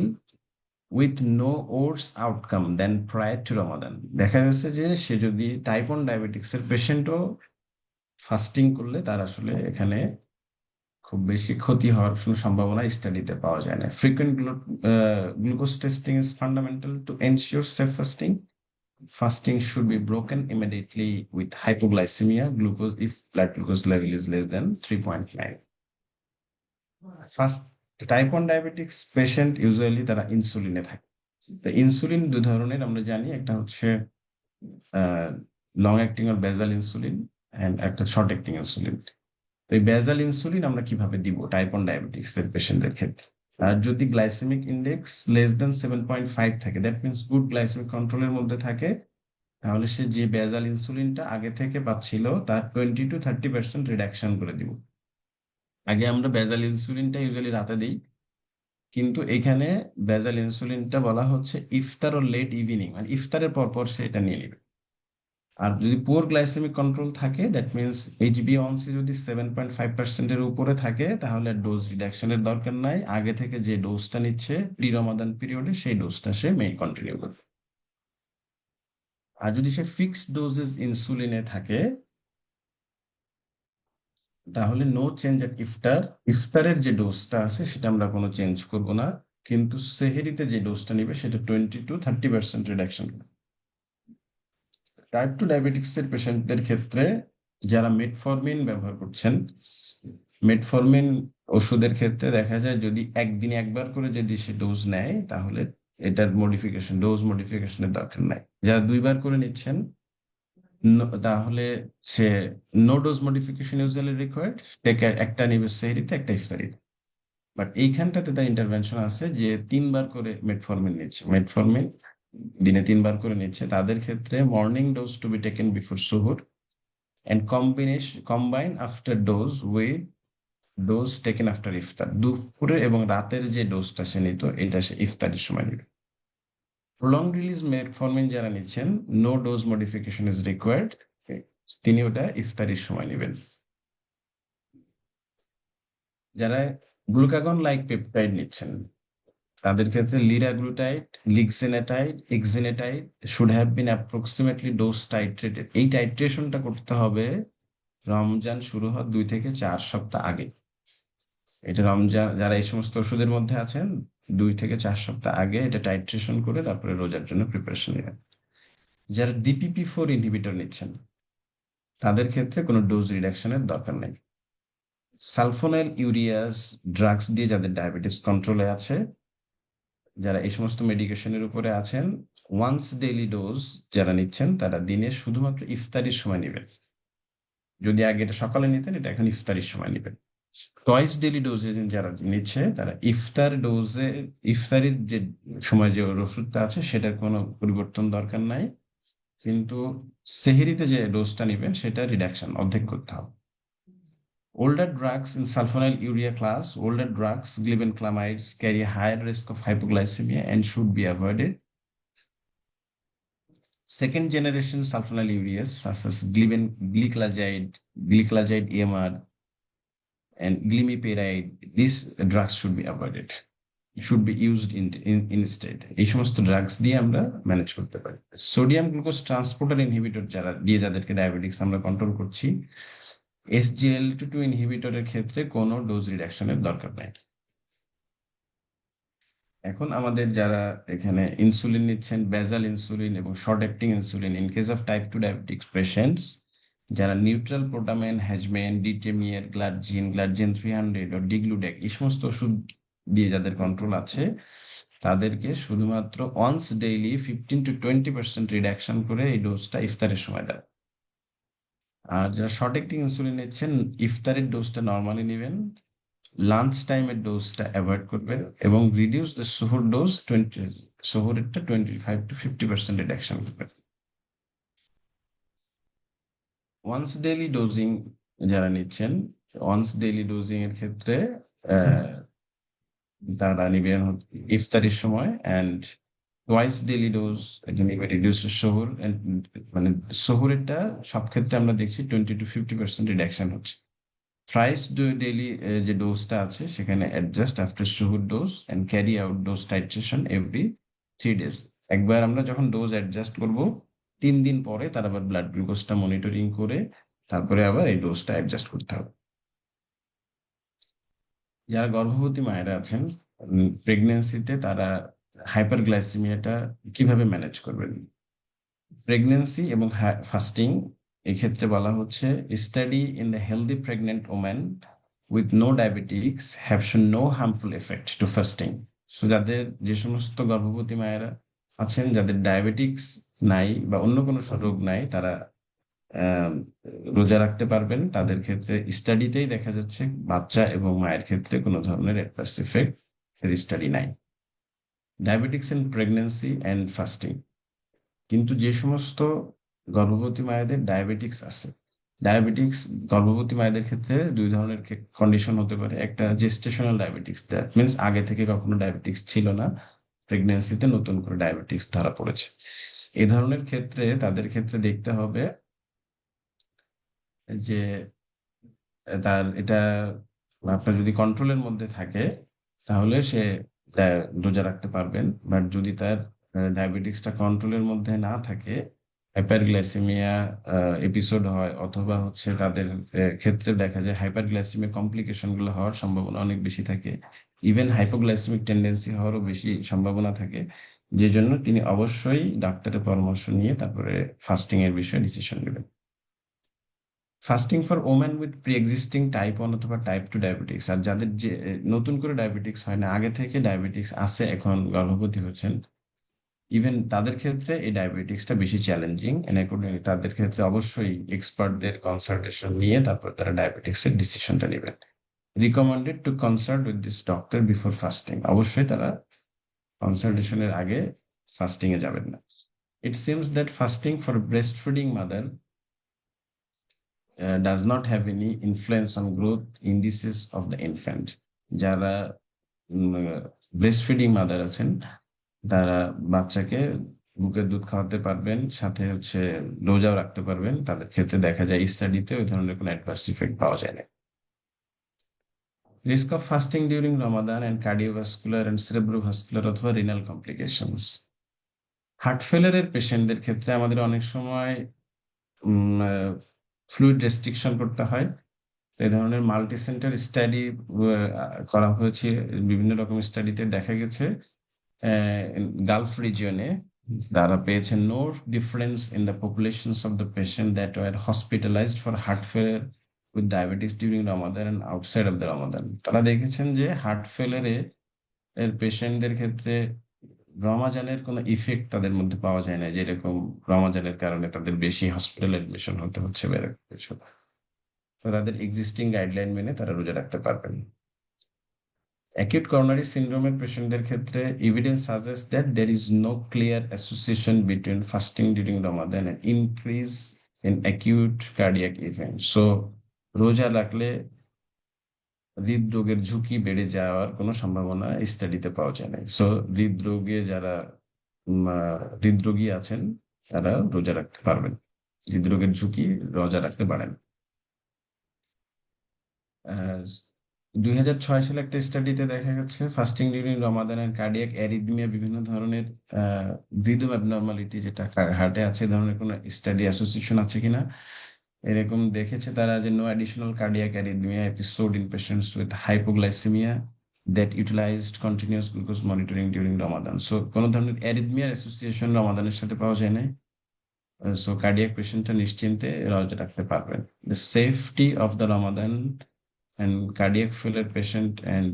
with no worse outcome than prior to Ramadan. দেখা যাচ্ছে যে সে যদি টাইপ 1 ডায়াবেটিক্সের পেশেন্টও ফাস্টিং করলে তার আসলে এখানে খুব বেশি ক্ষতি হওয়ার কোনো সম্ভাবনা স্টাডিতে পাওয়া যায় না। Frequent glucose testing is fundamental to ensure safe fasting. Fasting should be broken immediately with hypoglycemia glucose if blood glucose level is less than 3.9. First, type 1 diabetics patient usually তারা ইনসুলিনে থাকে। তো ইনসুলিন দুই ধরনের আমরা জানি, একটা হচ্ছে লং অ্যাক্টিং আর বেজাল ইনসুলিন, এন্ড একটা শর্ট অ্যাক্টিং ইনসুলিন। এই বেজাল ইনসুলিন আমরা কিভাবে দিব টাইপ 1 ডায়াবেটিক্স এর পেশেন্টদের ক্ষেত্রে? আর যদি গ্লাইসেমিক ইন্ডেক্স লেস দেন 7.5 থাকে, দ্যাট মিনস গুড গ্লাইসেমিক কন্ট্রোলের মধ্যে থাকে, তাহলে সে যে বেজাল ইনসুলিনটা আগে থেকে পাচ্ছিল তার 20 to 30% রিডাকশন করে দিব। আগে আমরা বেজাল ইনসুলিনটা ইউজুয়ালি রাতে দিই, কিন্তু এখানে বেজাল ইনসুলিনটা বলা হচ্ছে ইফতার ও লেট ইভিনিং, মানে ইফতারের পর পর সে এটা নিয়ে নিবে। আর যদি পুয়ার গ্লাইসেমিক কন্ট্রোল থাকে, দ্যাট মিনস HbA1c যদি 7.5%-এর উপরে থাকে, তাহলে ডোজ রিডাকশনের দরকার নাই, আগে থেকে যে ডোজটা নিচ্ছে প্রি রমাদান পিরিয়ডে সেই ডোজটা সে কন্টিনিউ করবে। আর যদি সে ফিক্সড ডোজেস ইনসুলিনে থাকে, তাহলে নো চেঞ্জ এট ইফতার। ইফতারের যে ডোজটা আছে সেটা আমরা কোনো চেঞ্জ করব না, কিন্তু সেহেরিতে যে ডোজটা নিবে সেটা 20 to 30% রিডাকশন। টাইপ 2 ডায়াবেটিক্স এর পেশেন্টদের ক্ষেত্রে যারা মেটফরমিন ব্যবহার করছেন, মেটফরমিন ওষুধের ক্ষেত্রে দেখা যায় যদি একদিনে একবার করে যদি সে ডোজ নেয়, তাহলে এটার ডোজ মডিফিকেশনের দরকার নাই। যারা দুইবার করে নিচ্ছেন, তাহলে সে no dose modification usually required, একটা নিবে সেহরিতে, একটা ইফতারিতে। বাট এইখানটাতে তার ইন্টারভেনশন আছে যে 3বার করে মেটফরমিন নিচ্ছে, মেটফরমিন দিনে 3বার করে নিচ্ছে, তাদের ক্ষেত্রে morning dose to be taken before suhoor and combine after dose with dose taken after iftar. দুপুরে এবং রাতের যে ডোজটা সে নিত, এটা সে ইফতারের সময় নিবে। প্রলং রিলিজ মেটফরমিন যারা নিচ্ছেন, no dose modification is required, তিনি ওটা ইফতারির সময় নেবেন। যারা গ্লুকাগন লাইক পেপটাইড নিচ্ছেন, তাদের ক্ষেত্রে liraglutide, lixisenatide, exenatide should have been approximately dose titrated. এই টাইট্রেশনটা করতে হবে রমজান শুরু হওয়ার 2 থেকে 4 সপ্তাহ আগে। এটা রমজান, যারা এই সমস্ত ওষুধের মধ্যে আছেন, 2 থেকে 4 সপ্তাহ আগে এটা টাইট্রেশন করে তারপরে রোজার জন্য প্রিপারেশন নেবেন। যারা DPP4 ইনহিবিটর নিচ্ছেন, তাদের ক্ষেত্রে কোনো ডোজ রিডাকশনের দরকার নেই। সালফোনাইল ইউরিয়াস ড্রাগস দিয়ে যাদের ডায়াবেটিস কন্ট্রোলে আছে, যারা এই সমস্ত মেডিকেশনের উপরে আছেন, ওয়ান্স ডেইলি ডোজ যারা নিচ্ছেন, তারা দিনে শুধুমাত্র ইফতারির সময় নেবেন। যদি আগে এটা সকালে নিতেন, এটা এখন ইফতারির সময় নেবেন। টয়েস ডেইলি ডোজে যারা নিচ্ছে, তারা ইফতারির যে সময় যে ওষুধটা আছে সেটার কোনো পরিবর্তন দরকার নাই, কিন্তু সেহেরিতে যে ডোজটা নেবেন সেটা রিডাকশন অর্ধেক করতে হবে। Older drugs in sulfonylurea class, older drugs, glibenclamides, carry a higher risk of hypoglycemia and should be avoided. Second generation sulfonylureas such as gliclazide EMR, and glimepiride, these drugs should be avoided, should be used instead. এই সমস্ত drugs দিয়ে আমরা manage করতে পারি। Sodium glucose transporter inhibitor যাদেরকে diabetics আমরা control করছি, SGLT2 ইনহিবিটরের ক্ষেত্রে কোনো ডোজ রিডাকশনের দরকার নাই। এখন আমাদের যারা এখানে ইনসুলিন নিচ্ছেন, বেজাল ইনসুলিন এবং short acting insulin, in case of type 2 diabetics patients, যারা neutral protamine, Hagedorn, detemir, glargine 300 ও ডিগ্লুডেক, এই সমস্ত ওষুধ দিয়ে যাদের কন্ট্রোল আছে, তাদেরকে শুধুমাত্র ওয়ান্স ডেইলি 15 to 20% রিডাকশন করে এই ডোজটা ইফতারের সময় দেয়। আর যারা শর্ট অ্যাক্টিং ইনসুলিন নিচ্ছেন, ইফতারের ডোজটা নর্মালি নেবেন, লাঞ্চ টাইমের ডোজটা অ্যাভয়েড করবেন এবং রিডিউস দ্য সোহর ডোজ, সোহরেরটা 25 to 50% রিডাকশন করবেন। ওয়ান্স ডেইলি ডোজিং যারা নিচ্ছেন, ওয়ান্স ডেইলি ডোজিং এর ক্ষেত্রে তারা নিবেন ইফতারির সময়, অ্যান্ড টুয়াইস ডেইলি ডোজ এটা নিবে রিডিউস সোহর, মানে সোহরেরটা সব ক্ষেত্রে আমরা দেখছি 20 to 50% রিডাকশন হচ্ছে। থ্রাইস ডেইলি যে ডোজটা আছে সেখানে adjust after suhoor dose and carry out dose titration every 3 days। একবার আমরা যখন ডোজ অ্যাডজাস্ট করব, 3 দিন পরে তার আবার ব্লাড গ্লুকোজটা মনিটরিং করে তারপরে আবার এই ডোজটা অ্যাডজাস্ট করতে হবে। যারা গর্ভবতী মায়েরা আছেন, প্রেগনেন্সিতে তারা হাইপারগ্লাইসেমিয়াটা কিভাবে ম্যানেজ করবেন? প্রেগনেন্সি এবং ফাস্টিং, এক্ষেত্রে বলা হচ্ছে study in the healthy pregnant woman with no diabetics have shown no harmful effect to fasting. So যে সমস্ত গর্ভবতী মায়েরা আছেন যাদের ডায়াবেটিক্স নাই বা অন্য কোনো রোগ নাই, তারা আহ, রোজা রাখতে পারবেন। তাদের ক্ষেত্রে স্টাডিতেই দেখা যাচ্ছে বাচ্চা এবং মায়ের ক্ষেত্রে কোনো ধরনের অ্যাডভার্স ইফেক্ট স্টাডি নাই। Diabetics in pregnancy and fasting. কিন্তু যে সমস্ত গর্ভবতী মায়েদের ডায়াবেটিক্স আছে, ডায়াবেটিক্স গর্ভবতী মায়েদের ক্ষেত্রে দুই ধরনের কন্ডিশন হতে পারে। একটা জেস্টেশনাল ডায়াবেটিক্স, দ্যাট মিনস আগে থেকে কখনো ডায়াবেটিক্স ছিল না, প্রেগনেন্সিতে নতুন করে ডায়াবেটিক্স ধরা পড়েছে। এই ধরনের ক্ষেত্রে তাদের ক্ষেত্রে দেখতে হবে যে তার এটা আপনার যদি কন্ট্রোলের মধ্যে থাকে তাহলে সে রোজা রাখতে পারবেন। বাট যদি তার ডায়াবেটিক্সটা কন্ট্রোলের মধ্যে না থাকে, হাইপারগ্লাইসেমিয়া এপিসোড হয়, অথবা হচ্ছে তাদের ক্ষেত্রে দেখা যায় হাইপারগ্লাইসেমিয়া কমপ্লিকেশন গুলো হওয়ার সম্ভাবনা অনেক বেশি থাকে। ইভেন হাইপোগ্লাইসেমিক টেন্ডেন্সি হওয়ারও বেশি সম্ভাবনা থাকে। যে জন্য তিনি অবশ্যই ডাক্তারের পরামর্শ নিয়ে তারপরে ফাস্টিং এর বিষয়ে ডিসিশন নেবেন। Fasting for women with pre existing type 1 অথবা টাইপ 2 ডায়াবেটিক্স, আর যাদের যে নতুন করে ডায়াবেটিক্স হয় না, আগে থেকে ডায়াবেটিক্স আছে, এখন গর্ভবতী হচ্ছেন, ইভেন তাদের ক্ষেত্রে এই ডায়াবেটিক্সটা বেশি চ্যালেঞ্জিং। এন্ড অ্যাকর্ডিংলি তাদের ক্ষেত্রে অবশ্যই এক্সপার্টদের কনসালটেশন নিয়ে তারপর তারা ডায়াবেটিক্সের ডিসিশনটা নেবেন। Recommended to consult with this doctor before fasting. অবশ্যই তারা কনসালটেশনের আগে ফাস্টিং এ যাবেন না। It seems that fasting for breast feeding mother does not have any influence on growth indices of the infant. যারা ব্রেস্ট ফিডিং মাদার আছেন তারা বাচ্চাকে বুকের দুধ খাওয়াতে পারবেন, সাথে হচ্ছে রোজাও রাখতে পারবেন। তাদের ক্ষেত্রে দেখা যায় স্টাডিতে ওই ধরনের কোনো অ্যাডভার্স ইফেক্ট পাওয়া যায় না। Risk of fasting during Ramadan and cardiovascular and cerebrovascular অথবা রিনাল কমপ্লিকেশনস। হার্ট ফেলারের পেশেন্টদের ক্ষেত্রে আমাদের অনেক সময় ফ্লুইড রেস্ট্রিকশন করতে হয়। এই ধরনের মাল্টি সেন্টার স্টাডি করা হয়েছে। বিভিন্ন রকম স্টাডিতে দেখা গেছে গালফ রিজিয়নে তারা পেয়েছে no difference in the populations of the patient that were hospitalised for heart failure with diabetes during Ramadan and outside of the Ramadan. তারা দেখেছেন যে হার্ট ফেলিয়ারে এর পেশেন্টদের ক্ষেত্রে রমাজানের কোনো ইফেক্ট তাদের মধ্যে পাওয়া যায় না, যেরকম রমাজানের কারণে তাদের বেশি হসপিটাল এডমিশন হতে হচ্ছে বা এরকম কিছু। তো তাদের এক্সিস্টিং গাইডলাইন মেনে তারা রোজা রাখতে পারবেন। অ্যাকিউট করোনারি সিন্ড্রোমের পেশেন্টদের ক্ষেত্রে evidence suggest that there is no clear association between fasting during Ramadan and increase in acute cardiac event. So রোজা রাখলে হৃদরোগের ঝুঁকি বেড়ে যাওয়ার কোনো সম্ভাবনা স্টাডিতে পাওয়া যায় না। সো হৃদরোগে যারা হৃদরোগী আছেন তারা রোজা রাখতে পারবেন। হৃদরোগের ঝুঁকি রোজা রাখতে পারেন। 2006 সালে একটা স্টাডিতে দেখা গেছে fasting during Ramadan and cardiac arrhythmia, বিভিন্ন ধরনের রিদম অ্যাবনর্মালিটি যেটা হার্টে আছে, এই ধরনের কোনো স্টাডি অ্যাসোসিয়েশন আছে কিনা এরকম দেখেছে তারা, যে no additional cardiac arrhythmia episode in patients with hypoglycemia that utilized continuous glucose monitoring during Ramadan. So কোনো ধরনের অ্যারিথমিয়ার অ্যাসোসিয়েশন রমাদানের সাথে পাওয়া যায় না। সো কার্ডিয়াক পেশেন্টটা নিশ্চিন্তে রোজা রাখতে পারবেন। The safety of the Ramadan and cardiac ফেলার পেশেন্ট অ্যান্ড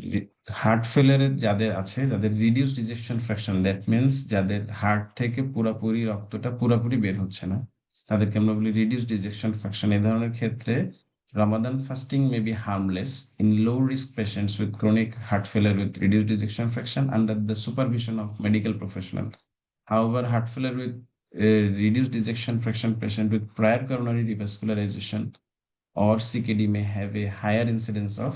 হার্ট ফেলারের যাদের আছে, যাদের reduced ejection fraction, that means যাদের হার্ট থেকে পুরোপুরি রক্তটা পুরোপুরি বের হচ্ছে না, তাদেরকে আমরা বলি রিডিউসড ইজেকশন ফ্র্যাকশন। এই ধরনের ক্ষেত্রে Ramadan fasting may be harmless in low risk patients with chronic heart failure with reduced ejection fraction under the supervision of medical professional. However, heart failure with reduced ejection fraction patient with prior coronary revascularization or CKD may have a higher incidence of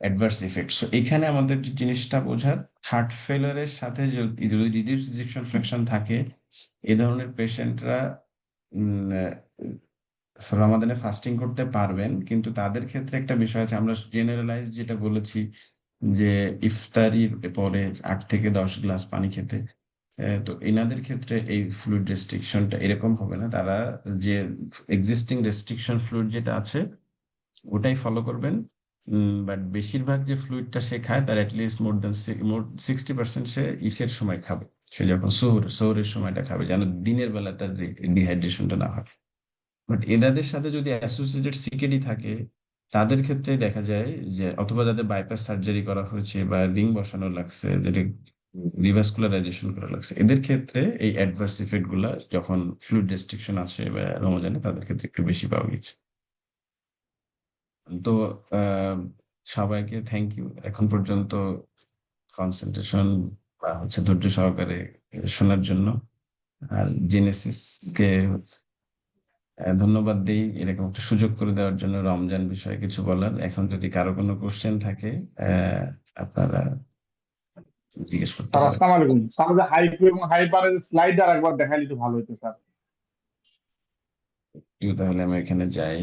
adverse effects. So এখানে আমাদের যে জিনিসটা বোঝার, heart ফেলারের সাথে যদি reduce ejection fraction থাকে, এই ধরনের পেশেন্টরা রমাদানে ফাস্টিং করতে পারবেন। কিন্তু তাদের ক্ষেত্রে একটা বিষয় আছে, আমরা জেনারেলাইজ যেটা বলেছি যে ইফতারির পরে 8 থেকে 10 গ্লাস পানি খেতে। তো এনাদের ক্ষেত্রে এই ফ্লুইড রেস্ট্রিকশনটা এরকম হবে না। তারা যে এক্সিস্টিং রেস্ট্রিকশন ফ্লুইড যেটা আছে ওটাই ফলো করবেন। বাট বেশিরভাগ যে ফ্লুইডটা সে খায় তার অ্যাটলিস্ট মোর 60% সে ইসের সময় খাবে, সে যখন সৌরের সময়টা খাবে, যেন দিনের বেলা তার ডিহাইড্রেশনটা না হয়। বাট এনাদের সাথে যদি অ্যাসোসিয়েটেড সিকেডি থাকে তাদের ক্ষেত্রে দেখা যায় যে অথবা যাদের বাইপাস সার্জারি করা হয়েছে বা রিং বসানো লাগছে, রিভাস্কুলারাইজেশন করা লাগছে, এদের ক্ষেত্রে এই অ্যাডভার্স ইফেক্ট গুলা যখন ফ্লুইড রেস্ট্রিকশন আসে বা রমজানে, তাদের ক্ষেত্রে একটু বেশি পাওয়া গেছে। তো আহ, সবাইকে থ্যাংক ইউ এখন পর্যন্ত কনসেন্ট্রেশন বা ধৈর্য সহকারে শোনার জন্য। আর জেনেসিসকে ধন্যবাদ দিই এরকম একটা সুযোগ করে দেওয়ার জন্য রমজান বিষয়ে কিছু বলার। এখন যদি কারো কোনো কোশ্চেন থাকে আপনারা জিজ্ঞেস করতে স্যার পারেন। আসসালামু আলাইকুম স্যার, যে হাইপ এবং হাইপারের স্লাইডার একবার দেখাইলে একটু ভালো হতো স্যার। তাহলে আমি এখানে যাই।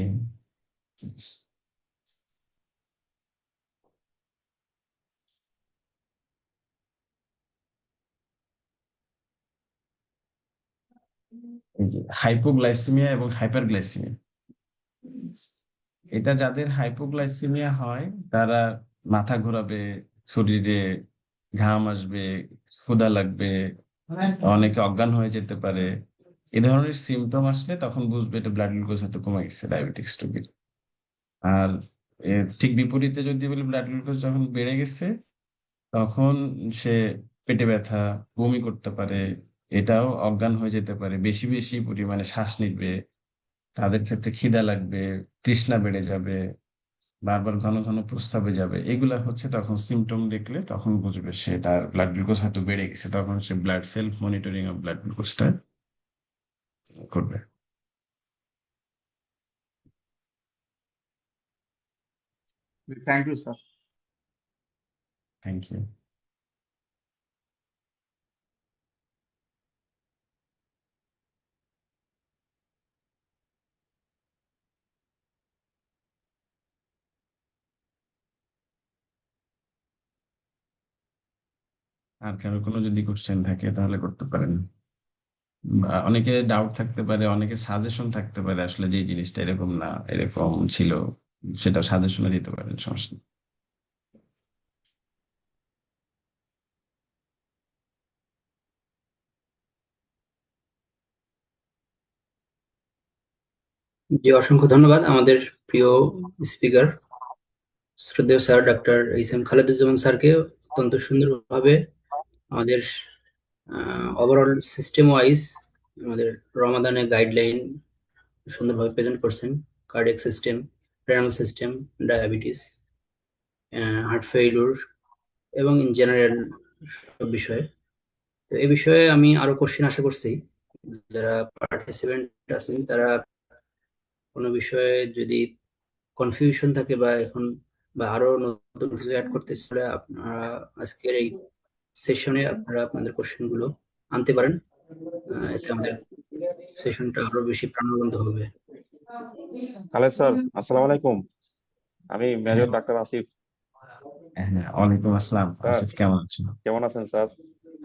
হাইপোগ্লাইসেমিয়া এবং হাইপারগ্লাইসেমিয়া, এটা যাদের হাইপোগ্লাইসেমিয়া হয় তারা মাথা ঘোরাবে, শরীরে ঘাম আসবে, ক্ষুধা লাগবে, অনেকে অজ্ঞান হয়ে যেতে পারে। এই ধরনের সিমটম আসলে তখন বুঝবে এটা ব্লাড গ্লুকোজ হয়তো কমে গেছে, ডায়াবেটিক্স রোগীর। আর ঠিক বিপরীতে যদি বলি ব্লাড গ্লুকোজ যখন বেড়ে গেছে, তখন সে পেটে ব্যথা, বমি করতে পারে, এটাও অজ্ঞান হয়ে যেতে পারে, বেশি বেশি পরিমাণে শ্বাস নিবে, তাদের ক্ষেত্রে খিদা লাগবে, তৃষ্ণা বেড়ে যাবে, বারবার ঘন ঘন প্রস্রাবে যাবে। এগুলা তখন সিমটম দেখলে তখন বুঝবে সে তার ব্লাড গ্লুকোজ হয়তো বেড়ে গেছে, তখন সে blood self monitoring of blood গ্লুকোজটা করবে। Thank you sir. Thank you. আর কারো কোনো যদি কোশ্চেন থাকে তাহলে করতে পারেন। বা অনেকে ডাউট থাকতে পারে, অনেকে সাজেশন থাকতে পারে, আসলে যে জিনিসটা এরকম না এরকম ছিল, সেটা সাজেশনে দিতে পারেন, সমস্যা নেই। জি, অসংখ্য ধন্যবাদ আমাদের প্রিয় স্পিকার শ্রদ্ধেয় sir doctor H M Khaleduzzaman স্যারকে অত্যন্ত সুন্দরভাবে আমাদের ওভারঅল সিস্টেম ওয়াইজ আমাদের রমাদানের গাইডলাইন সুন্দরভাবে প্রেজেন্ট করছেন। Cardiac system, renal system, diabetes, heart failure এবং ইন জেনারেল সব বিষয়ে। তো এই বিষয়ে আমি আরো কোশ্চেন আশা করছি। যারা পার্টিসিপেন্ট আছেন তারা কোনো বিষয়ে যদি কনফিউশন থাকে বা এখন বা আরো নতুন কিছু অ্যাড করতে চাইলে আপনারা আজকের এই সেশনে আপনারা আপনাদের কোশ্চেন গুলো আনতে পারেন। এতে আমাদের সেশনটা আরো বেশি প্রাণবন্ত হবে। খালেদ স্যার, আসসালামু আলাইকুম। আমি হ্যাঁ, মেজর ডাক্তার আসিফ। হ্যাঁ, ওয়ালাইকুম আসসালাম। স্যার আসিফ, কেমন আছেন? কেমন আছেন স্যার?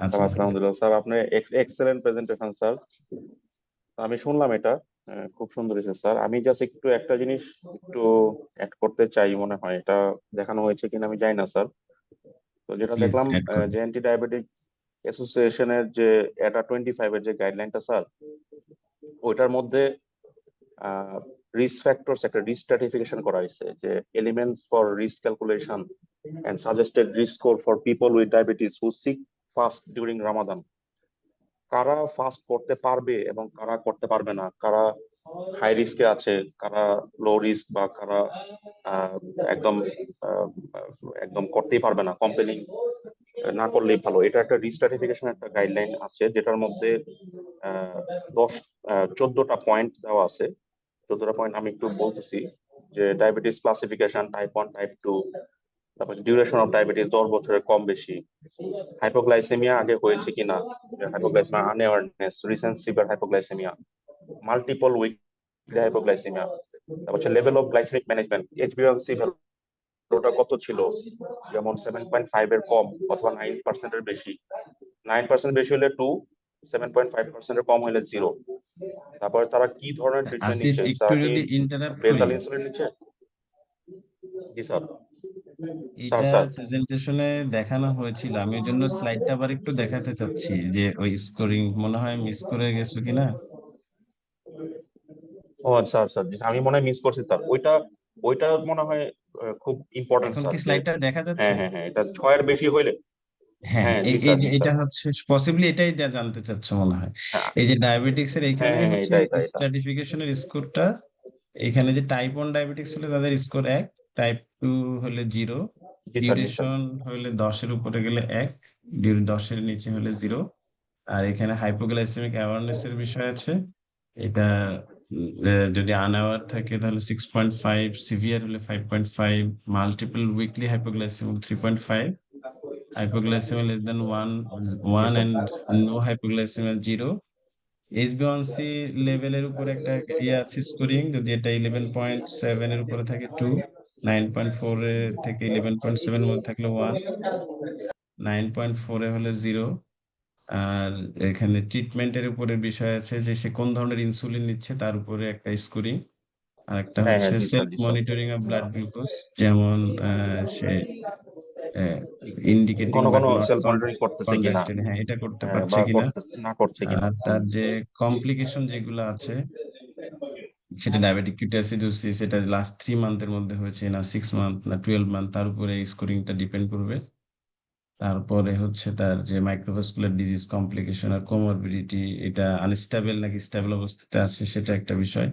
আচ্ছা, স্যার আলহামদুলিল্লাহ স্যার, আপনি এক্সেলেন্ট প্রেজেন্টেশন স্যার। তো আমি শুনলাম এটা, খুব সুন্দর হয়েছে স্যার। আমি জাস্ট একটু একটা জিনিস একটু অ্যাড করতে চাই, মনে হয় এটা দেখানো হয়েছে কিনা আমি জানি না স্যার। তো যেটা প্লিজ দেখলাম, অ্যাড করুন। যে অ্যান্টি ডায়াবেটিক অ্যাসোসিয়েশনের যে এটা 25-এর যে গাইডলাইনটা স্যার, ওইটার মধ্যে রিস্ক ফ্যাক্টরস একটা রিস্ক স্ট্র্যাটিফিকেশন করা হয়েছে, যে elements for risk calculation and suggested risk score for people with diabetes who seek fast during Ramadan. কারা ফাস্ট করতে পারবে এবং কারা করতে পারবে না, কারা হাই রিস্কে আছে, কারা লো রিস্ক, বা কারা আহ, একদম আহ, একদম করতেই পারবে না, কম্পেলিং না করলেই ভালো। এটা একটা রিস্ট্রাটিফিকেশন একটা গাইডলাইন আছে, যেটার মধ্যে আহ 14টা পয়েন্ট দেওয়া আছে। 14টা পয়েন্ট আমি একটু বলতেছি। যে ডায়াবেটিস ক্লাসিফিকেশন, টাইপ 1, টাইপ 2, তারপর ডিউরেশন অফ ডায়াবেটিস 10 বছরের কম বেশি, হাইপোগ্লাইসেমিয়া আগে হয়েছে কিনা, hypoglycaemia unawareness, recent severe hypoglycaemia, multiple weekly hypoglycaemia, তারপর হচ্ছে লেভেল অফ গ্লাইসেমিক ম্যানেজমেন্ট, এইচবিএওয়ানসি ভ্যালুটা কত ছিল, যেমন 7.5 এর কম অথবা 9% বেশি। 9% বেশি হলে 2, 7.5% কম হলে 0। তারপরে তারা কি ধরনের ট্রিটমেন্ট আসিফ, নিচ্ছে, একটু তারা কি যদি ইন্টারাপ্ট করি, বেসাল ইনসুলিন নিচ্ছে? জি স্যার। স্যার এটা স্যার প্রেজেন্টেশনে দেখানো হয়েছিল, আমি ওই জন্য স্লাইডটা আবার একটু দেখাতে চাচ্ছি যে ওই স্কোরিং মনে হয় মিস করে গেছো কিনা। ও স্যার স্যার, আমি মনে হয় মিস করছি স্যার। ওইটা ওইটা মনে হয় খুব ইম্পর্টেন্ট এখন স্যার, কি যে স্লাইডটা দেখা যাচ্ছে? হ্যাঁ, এটা 6-এর বেশি হইলে, হ্যাঁ, হ্যাঁ এই জি এই স্যার, যে জি এটা স্যার, হচ্ছে পসিবলি এটাই জানতে চাচ্ছ মনে হয়। হ্যাঁ এই যে ডায়াবেটিক্স এর এখানে হ্যাঁ, হচ্ছে এটা স্ট্র্যাটিফিকেশনের স্কোরটা, এখানে যে টাইপ 1 ডায়াবেটিক্স হলে তাদের স্কোর 1, টাইপ 2 হলে 0, জি স্যার, জি স্যার, ডিউরেশন হলে 10-এর উপরে গেলে 1, 10-এর নিচে হলে 0। আর এখানে হাইপোগ্লাইসেমিক অ্যাওয়ারনেস এর বিষয় আছে। এটা যদি আনঅ্যাওয়ার থাকে তাহলে 6.5, সিভিয়ার হলে 5.5, multiple weekly hypoglycemic 3.5, hypoglycemia less than 1, জি 1 sir, and no hypoglycemia 0। HbA1c লেভেলের উপরে একটা ইয়ে আছে স্কোরিং, যদি এটা 11.7 এর উপরে থাকে 2, 9.4 এ থেকে 11.7 এর মধ্যে থাকলে 1, 9.4 এ হলে 0। আর এখানে ট্রিটমেন্টের উপরে বিষয় আছে যে সে কোন ধরনের ইনসুলিন নিচ্ছে তার উপরে একটা স্কোরিং। আর একটা হচ্ছে জি স্যার, সেলফ জি sir, monitoring of blood glucose, যেমন সে ইন্ডিকেটিং ঘন বাট ঘন নট সেলফ মনিটরিং করতেছে কিনা, কন্ডাক্টেড, হ্যাঁ এটা করতে পারছে বা কিনা। করতে না করছে কিনা। আর তার যে কমপ্লিকেশন যেগুলো আছে, সেটা ডায়াবেটিক কিটোঅ্যাসিডোসিস, সেটা লাস্ট 3 মান্থের মধ্যে হয়েছে না 6 মান্থ না 12 মান্থ, তার উপরে এই স্কোরিংটা ডিপেন্ড করবে। তারপরে হচ্ছে তার যে মাইক্রোভাস্কুলার ডিজিজ কমপ্লিকেশন আর কোমরবিডিটি, এটা আনস্টেবল নাকি স্টেবল অবস্থাতে আছে সেটা একটা বিষয়।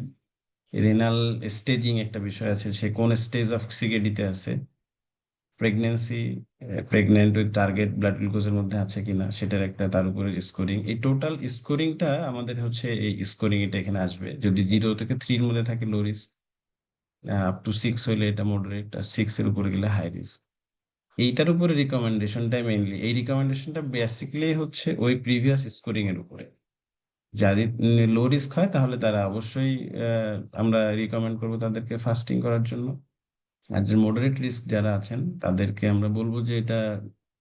রেনাল স্টেজিং একটা বিষয় আছে, সে কোন স্টেজ অফ সিকেডিতে আছে। Pregnancy, pregnant with target blood গ্লুকোজের মধ্যে আছে কিনা সেটার একটা, তার উপরে স্কোরিং। এই টোটাল স্কোরিংটা আমাদের হচ্ছে, এই স্কোরিং এটা এখানে আসবে। যদি 0 থেকে 3-এর মধ্যে থাকে লো রিস্ক, আপ টু 6 হইলে এটা মডারেট, আর 6-এর উপরে গেলে হাই রিস্ক। এইটার উপরে রিকমেন্ডেশনটা মেইনলি, এই রিকমেন্ডেশনটা বেসিক্যালি হচ্ছে ওই প্রিভিয়াস স্কোরিং এর উপরে। যদি লো রিস্ক হয় তাহলে তারা অবশ্যই আমরা রিকমেন্ড করবো তাদেরকে ফাস্টিং করার জন্য। আর যে মডারেট রিস্ক যারা আছেন তাদেরকে আমরা বলবো যে এটা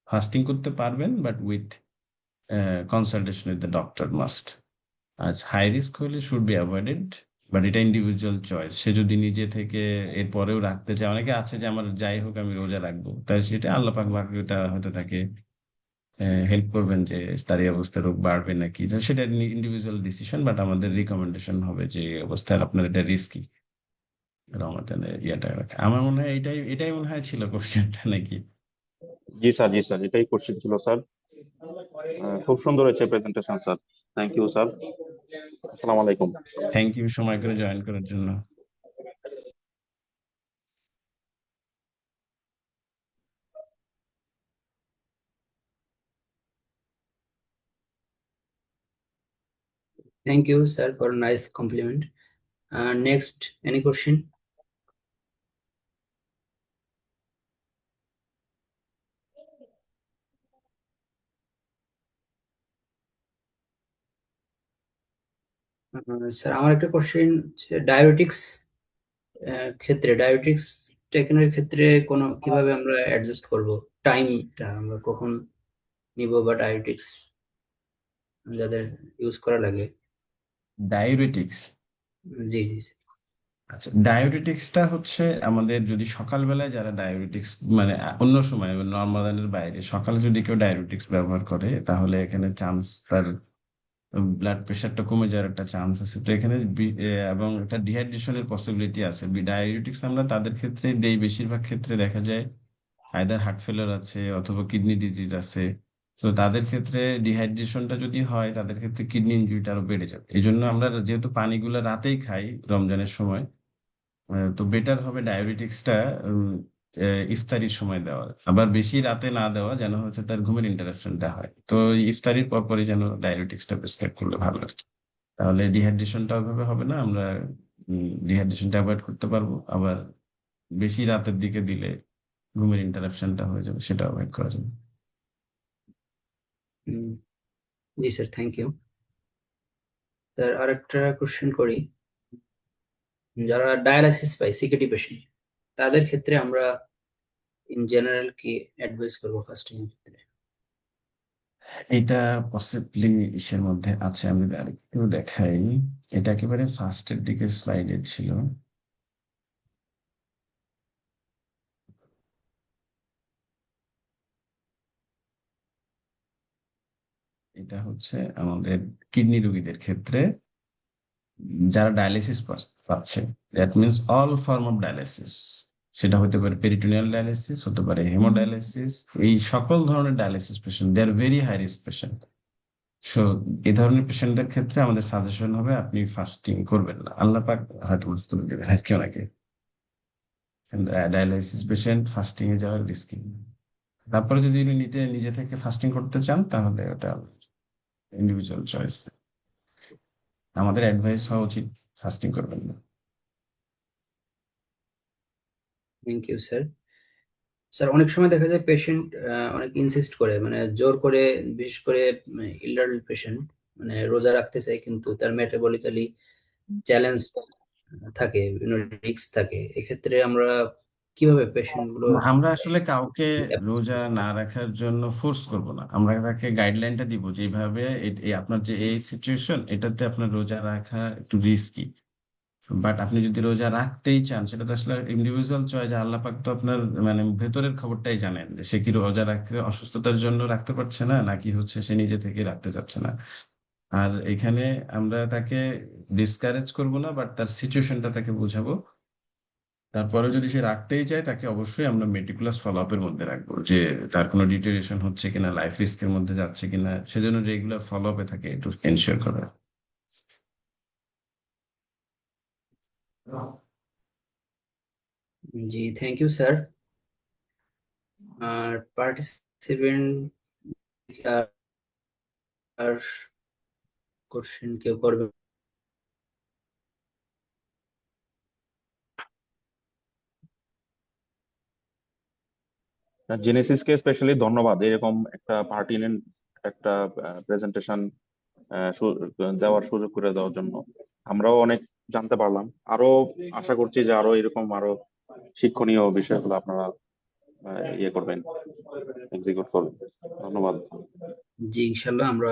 ফাস্টিং করতে পারবেন, but with consultation with the doctor must. আর হাই রিস্ক হলে শুড বি অ্যাভয়েডেড, বাট এটা ইন্ডিভিজুয়াল চয়েস। সে যদি নিজে থেকে এরপরেও রাখতে চায়, অনেকে আছে যে আমার যাই হোক আমি রোজা রাখবো, তাই সেটা আল্লাহ পাক বাকি ওটা হয়তো তাকে হেল্প করবেন যে তার এই অবস্থা রোগ বাড়বে নাকি, তো সেটা ইন্ডিভিজুয়াল ডিসিশন, বাট আমাদের রিকমেন্ডেশন হবে যে এই অবস্থায় আপনার এটা রিস্কি রমাদানের ইয়েটা রাখা। আমার মনে হয় এটাই এটাই মনে হয় ছিল কোশ্চেনটা নাকি? জি স্যার, জি স্যার, এটাই কোশ্চেন ছিল স্যার। খুব সুন্দর হয়েছে presentation sir, thank you sir, আসসালামু আলাইকুম। থ্যাংক ইউ সময় করে জয়েন করার জন্য। Thank you, sir, for a nice compliment. Next, any question? Sir, আমার একটা কোশ্চেন হচ্ছে ডায়াবেটিক্স ক্ষেত্রে, ডায়াবেটিক্স টেকনের ক্ষেত্রে কিভাবে আমরা অ্যাডজাস্ট করব টাইমটা, আমরা কখন নিব, বা ডায়াবেটিক্স যাদের ইউজ করা লাগে। ডায়াবেটিক্স, জি জি স্যার। আচ্ছা ডায়াবেটিক্সটা হচ্ছে আমাদের, যদি সকালবেলায় যারা ডায়াবেটিক্স মানে অন্য সময় নর্মালের বাইরে সকালে যদি কেউ ডায়াবেটিক্স ব্যবহার করে, তাহলে এখানে চান্স তার ব্লাড প্রেশারটা কমে যাওয়ার একটা চান্স আছে। তো এখানে এবং একটা ডিহাইড্রেশনের পসিবিলিটি আছে। ডায়াবেটিক্স আমরা তাদের ক্ষেত্রে দেই, বেশিরভাগ ক্ষেত্রে দেখা যায় আইদার হার্ট ফেলার আছে অথবা কিডনি ডিজিজ আছে। তো তাদের ক্ষেত্রে ডিহাইড্রেশনটা যদি হয়, তাদের ক্ষেত্রে কিডনি ইনজুরিটা আরো বেড়ে যাবে। এই জন্য আমরা যেহেতু পানিগুলো রাতেই খাই রমজানের সময়, তো বেটার হবে ডায়াবেটিক্সটা ইফতারির সময় দেওয়া, আবার বেশি রাতে না দেওয়া, যেন হচ্ছে তার ঘুমের ইন্টারাপশনটা হয়। তো ইফতারির পরপরই যেন ডায়াবেটিক্সটা প্রেসক্রাইব করলে ভালো আর কি। তাহলে ডিহাইড্রেশনটা ওইভাবে হবে না, আমরা ডিহাইড্রেশনটা অ্যাভয়েড করতে পারবো। আবার বেশি রাতের দিকে দিলে ঘুমের ইন্টারাপশনটা হয়ে যাবে, সেটা অ্যাভয়েড করা যাবে। জি স্যার, থ্যাংক ইউ স্যার। আর একটা কোশ্চেন করি, যারা ডায়ালাইসিস পায়, সিকেডি পেশেন্ট, তাদের ক্ষেত্রে আমরা ইন জেনারেল কি অ্যাডভাইস করবো ফাস্টিং এর ক্ষেত্রে? এটা পসিবলি ইসের মধ্যে আছে, আমি আরেকটু দেখাই। এটা একেবারে ফার্স্টের দিকে স্লাইডে ছিল। এটা হচ্ছে আমাদের কিডনি রোগীদের ক্ষেত্রে। যারা ডায়ালিসিস পাচ্ছে, that means all form of dialysis, সেটা হতে পারে পেরিটোনিয়াল ডায়ালিসিস, হতে পারে হেমোডায়ালিসিস, এই সকল ধরনের dialysis patient they are very high risk patient. So এই ধরনের পেশেন্টদের ক্ষেত্রে আমাদের সাজেশন হবে আপনি ফাস্টিং করবেন না, আল্লাহ পাক হয়তো বুঝতে দেবেন আর কেউ নাকি। ডায়ালাইসিস পেশেন্ট ফাস্টিং এ যাওয়ার রিস্কি। তারপরে যদি আপনি নিজে থেকে ফাস্টিং করতে চান তাহলে ওটা ইন্ডিভিজুয়াল চয়েস। আমাদের অ্যাডভাইস হওয়া উচিত ফাস্টিং করবেন না। Thank you sir. স্যার অনেক সময় দেখা যায় পেশেন্ট অনেক ইনসিস্ট করে, মানে জোর করে, বিশেষ করে এল্ডারলি পেশেন্ট, মানে রোজা রাখতে চায় কিন্তু তার মেটাবলিক্যালি চ্যালেঞ্জ থাকে, রিস্ক থাকে। এক্ষেত্রে আমরা কিভাবে পেশেন্ট গুলো আমরা আসলে কাউকে রোজা না রাখার জন্য ফোর্স করব না, আমরা তাকে গাইডলাইনটা দিব যেভাবে আপনার যে এই সিচুয়েশন, এটাতে আপনার রোজা রাখা একটু রিস্কি, বাট আপনি যদি রোজা রাখতেই চান সেটা তো আসলে ইন্ডিভিজুয়াল চয়েস। আল্লাহ পাক তো আপনার মানে ভেতরের খবরটাই জানেন যে সে কি রোজা রাখতে অসুস্থতার জন্য রাখতে পারছে না, নাকি হচ্ছে সে নিজে থেকে রাখতে চাচ্ছে না। আর এখানে আমরা তাকে ডিসকারেজ করব না, বাট তার সিচুয়েশনটা তাকে বোঝাবো। তারপরে যদি সে রাখতেই চায় তাকে অবশ্যই আমরা মেটিকুলাস ফলো আপের মধ্যে রাখবো, যে তার কোনো ডিটেরিয়েশন হচ্ছে কিনা, লাইফ রিস্কের মধ্যে যাচ্ছে কিনা, সেজন্য রেগুলার ফলো আপে থাকে একটু এনশিওর করা। জি, থ্যাংক ইউ স্যার। আর পার্টিসিপেন্ট আর কোশ্চেন কেউ করবে? জেনেসিসকে স্পেশালি ধন্যবাদ এরকম একটা পার্টিনেন্ট একটা প্রেজেন্টেশন দেওয়ার সুযোগ করে দেওয়ার জন্য। আমরাও অনেক জানতে পারলাম। আরো আশা করছি যে আরো এরকম আরো শিক্ষণীয় বিষয়গুলো আপনারা ইয়ে করবেন, এক্সিকিউট করবেন। ধন্যবাদ। জি, ইনশাল্লাহ আমরা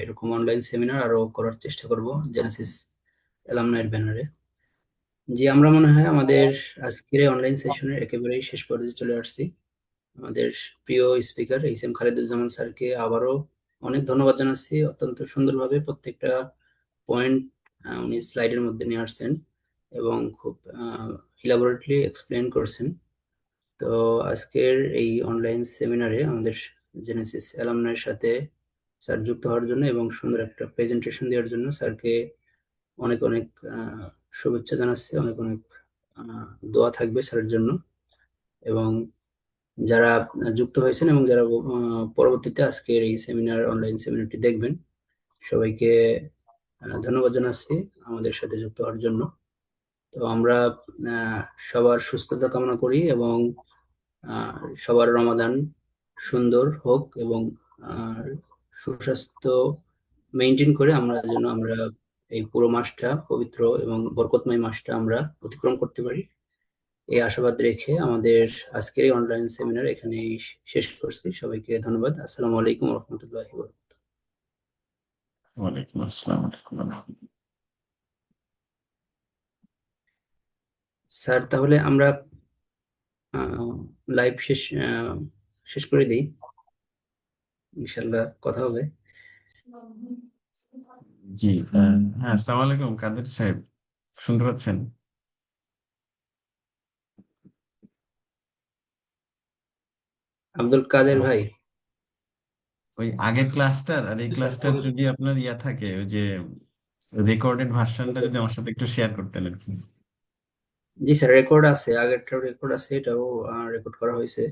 এরকম অনলাইন সেমিনার আরো করার চেষ্টা করব জেনেসিস অ্যালামনাইর ব্যানারে। জি, আমরা মনে হয় আমাদের আজকের অনলাইন সেশনের একেবারেই শেষ পর্যায়ে চলে আসছি। আমাদের প্রিয় স্পিকার এইচ.এম. খালিদুজ্জামান স্যারকে আবারও অনেক ধন্যবাদ জানাচ্ছি। অত্যন্ত সুন্দরভাবে প্রত্যেকটা পয়েন্ট উনি স্লাইডের মধ্যে নিয়ে আসছেন এবং খুব ইলাবোরেটলি এক্সপ্লেন করছেন। তো আজকের এই অনলাইন সেমিনারে আমাদের জেনেসিস অ্যালামনাইয়ের সাথে স্যার যুক্ত হওয়ার জন্য এবং সুন্দর একটা প্রেজেন্টেশন দেওয়ার জন্য স্যারকে অনেক অনেক শুভেচ্ছা জানাচ্ছি। অনেক অনেক দোয়া থাকবে স্যারের জন্য। এবং যারা যুক্ত হয়েছেন এবং যারা পরবর্তীতে আজকের এই সেমিনার, অনলাইন সেমিনারটি দেখবেন, সবাইকে ধন্যবাদ জানাচ্ছি আমাদের সাথে যুক্ত হওয়ার জন্য। তো আমরা সবার সুস্থতা কামনা করি এবং সবার রমাদান সুন্দর হোক এবং সুস্বাস্থ্য মেনটেন করে আমরা এই পুরো মাসটা, পবিত্র এবং বরকতময় মাসটা আমরা অতিক্রম করতে পারি, এই আশাবাদ রেখে আমাদের আজকের এই অনলাইন সেমিনার এখানেই শেষ করছি। সবাইকে ধন্যবাদ। আসসালামু আলাইকুম রহমতুল্লাহি ওয়া বারাকাতুহু। ওয়ালাইকুম আসসালাম। স্যার তাহলে আমরা লাইভ শেষ করে দিই, ইনশাল্লাহ কথা হবে। জি, হ্যাঁ, আসসালামু আলাইকুম কাদের সাহেব, শুনতে পাচ্ছেন? আব্দুল কাদের ভাই। ওই আগের ক্লাসটার আর এই ক্লাসটার যদি আপনার ইয়া থাকে, ওই যে রেকর্ডেড ভার্সনটা যদি আমার সাথে একটু শেয়ার করতেন আর কি। জি স্যার, রেকর্ড আছে, আগেরটাও রেকর্ড আছে, এটাও রেকর্ড করা হয়েছে।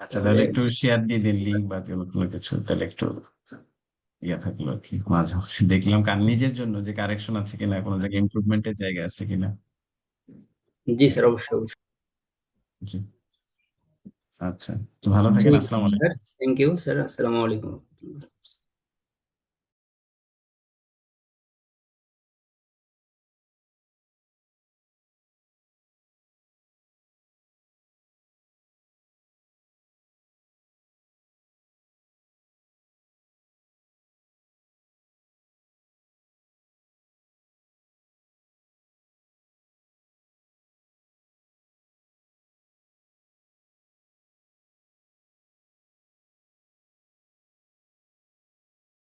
আচ্ছা, তাহলে তাহলে একটু শেয়ার দিয়ে দিন লিঙ্ক বা কোনো কিছু, তাহলে একটু ইয়া থাকলো আর কি। মাঝে মাঝে দেখলাম কার নিজের জন্য যে কারেকশন আছে কিনা, কোনো জায়গায় ইমপ্রুভমেন্টের জায়গা আছে কিনা। জি স্যার, অবশ্যই অবশ্যই। জি, আচ্ছা, তো ভালো থাকেন, ঠিক আছে আসসালামু আলাইকুম। স্যার, থ্যাংক ইউ স্যার, আসসালামু আলাইকুম।